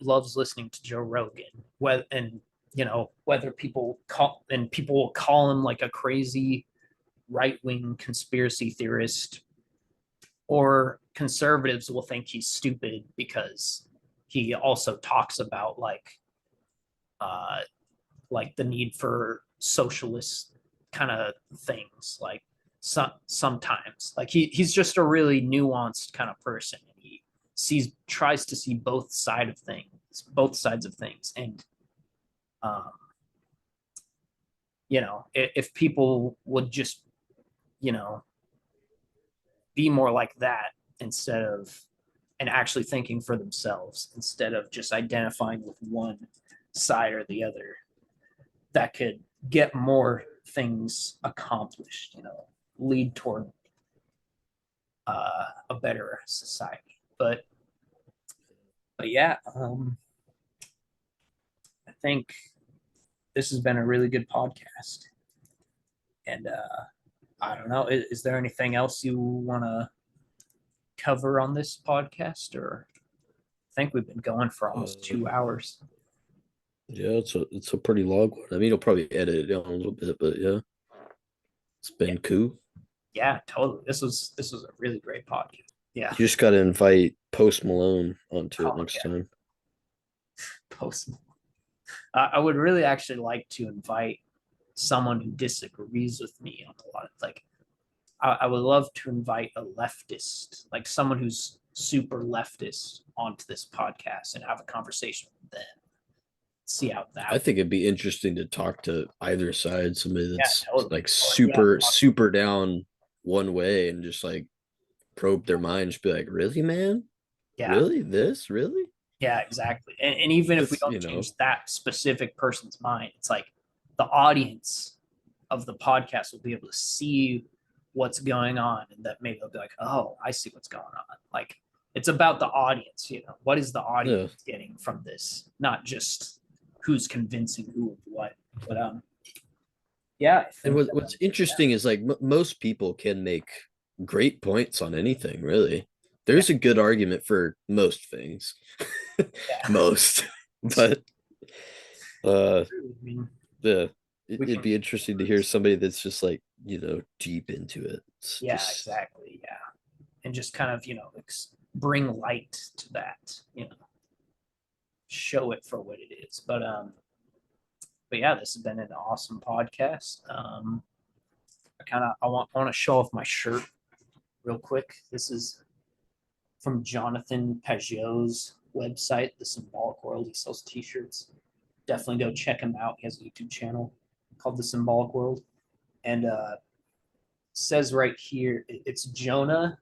[SPEAKER 2] loves listening to Joe Rogan. Whether people will call him like a crazy right wing conspiracy theorist, or conservatives will think he's stupid because he also talks about uh like the need for socialist kind of things, like sometimes like he's just a really nuanced kind of person, and he tries to see both sides of things. And um if people would just you know be more like that, instead of and actually thinking for themselves instead of just identifying with one side or the other, that could get more things accomplished, lead toward a better society. But yeah, I think this has been a really good podcast, and I don't know. Is there anything else you want to cover on this podcast, or I think we've been going for almost 2 hours.
[SPEAKER 3] Yeah, it's a pretty long one. I mean, you'll probably edit it down a little bit, but yeah, it's been cool.
[SPEAKER 2] Yeah, totally. This was a really great podcast. Yeah.
[SPEAKER 3] You just got to invite Post Malone onto it
[SPEAKER 2] Oh,
[SPEAKER 3] next
[SPEAKER 2] yeah.
[SPEAKER 3] time.
[SPEAKER 2] Post. I would really actually like to invite someone who disagrees with me on a lot of like. I would love to invite a leftist, like someone who's super leftist, onto this podcast and have a conversation with them. See how that.
[SPEAKER 3] I think it'd be interesting to talk to either side, somebody that's
[SPEAKER 2] totally.
[SPEAKER 3] like
[SPEAKER 2] Yeah.
[SPEAKER 3] super down one way and just like probe their mind, just be like, really, man?
[SPEAKER 2] Yeah.
[SPEAKER 3] Really? This? Really?
[SPEAKER 2] Yeah, exactly. And even if we
[SPEAKER 3] Just,
[SPEAKER 2] don't change that specific person's mind, it's like the audience of the podcast will be able to see what's going on, and that maybe they'll be like, oh, I see what's going on. Like it's about the audience, what is the audience getting from this? Not just who's convincing who of what. But yeah.
[SPEAKER 3] And what's interesting is like most people can make great points on anything, really. There's a good argument for most things. Most. But
[SPEAKER 2] I mean,
[SPEAKER 3] yeah,
[SPEAKER 2] we
[SPEAKER 3] it'd
[SPEAKER 2] can,
[SPEAKER 3] be interesting to hear somebody that's just like, deep into it. It's
[SPEAKER 2] yeah,
[SPEAKER 3] just
[SPEAKER 2] exactly. Yeah. And just kind of, bring light to that, show it for what it is. But yeah, this has been an awesome podcast. I want to show off my shirt real quick. This is from Jonathan Pajot's website, The Symbolic World. He sells t-shirts. Definitely go check him out. He has a YouTube channel called The Symbolic World. And says right here, it's Jonah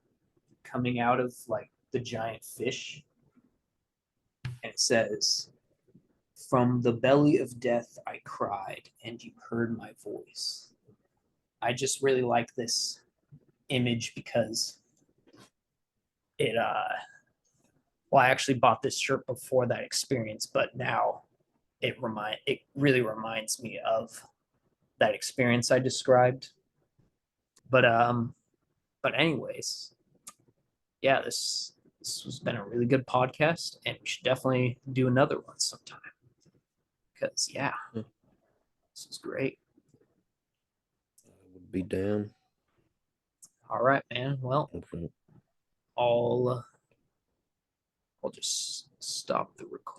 [SPEAKER 2] coming out of like the giant fish. And it says, from the belly of death I cried, and you heard my voice. I just really like this image because I actually bought this shirt before that experience, but now it really reminds me of that experience I described. But anyways, yeah, this has been a really good podcast, and we should definitely do another one sometime. Because this is great.
[SPEAKER 3] would be down.
[SPEAKER 2] All right, man. Well,
[SPEAKER 3] Okay.
[SPEAKER 2] I'll just stop the recording.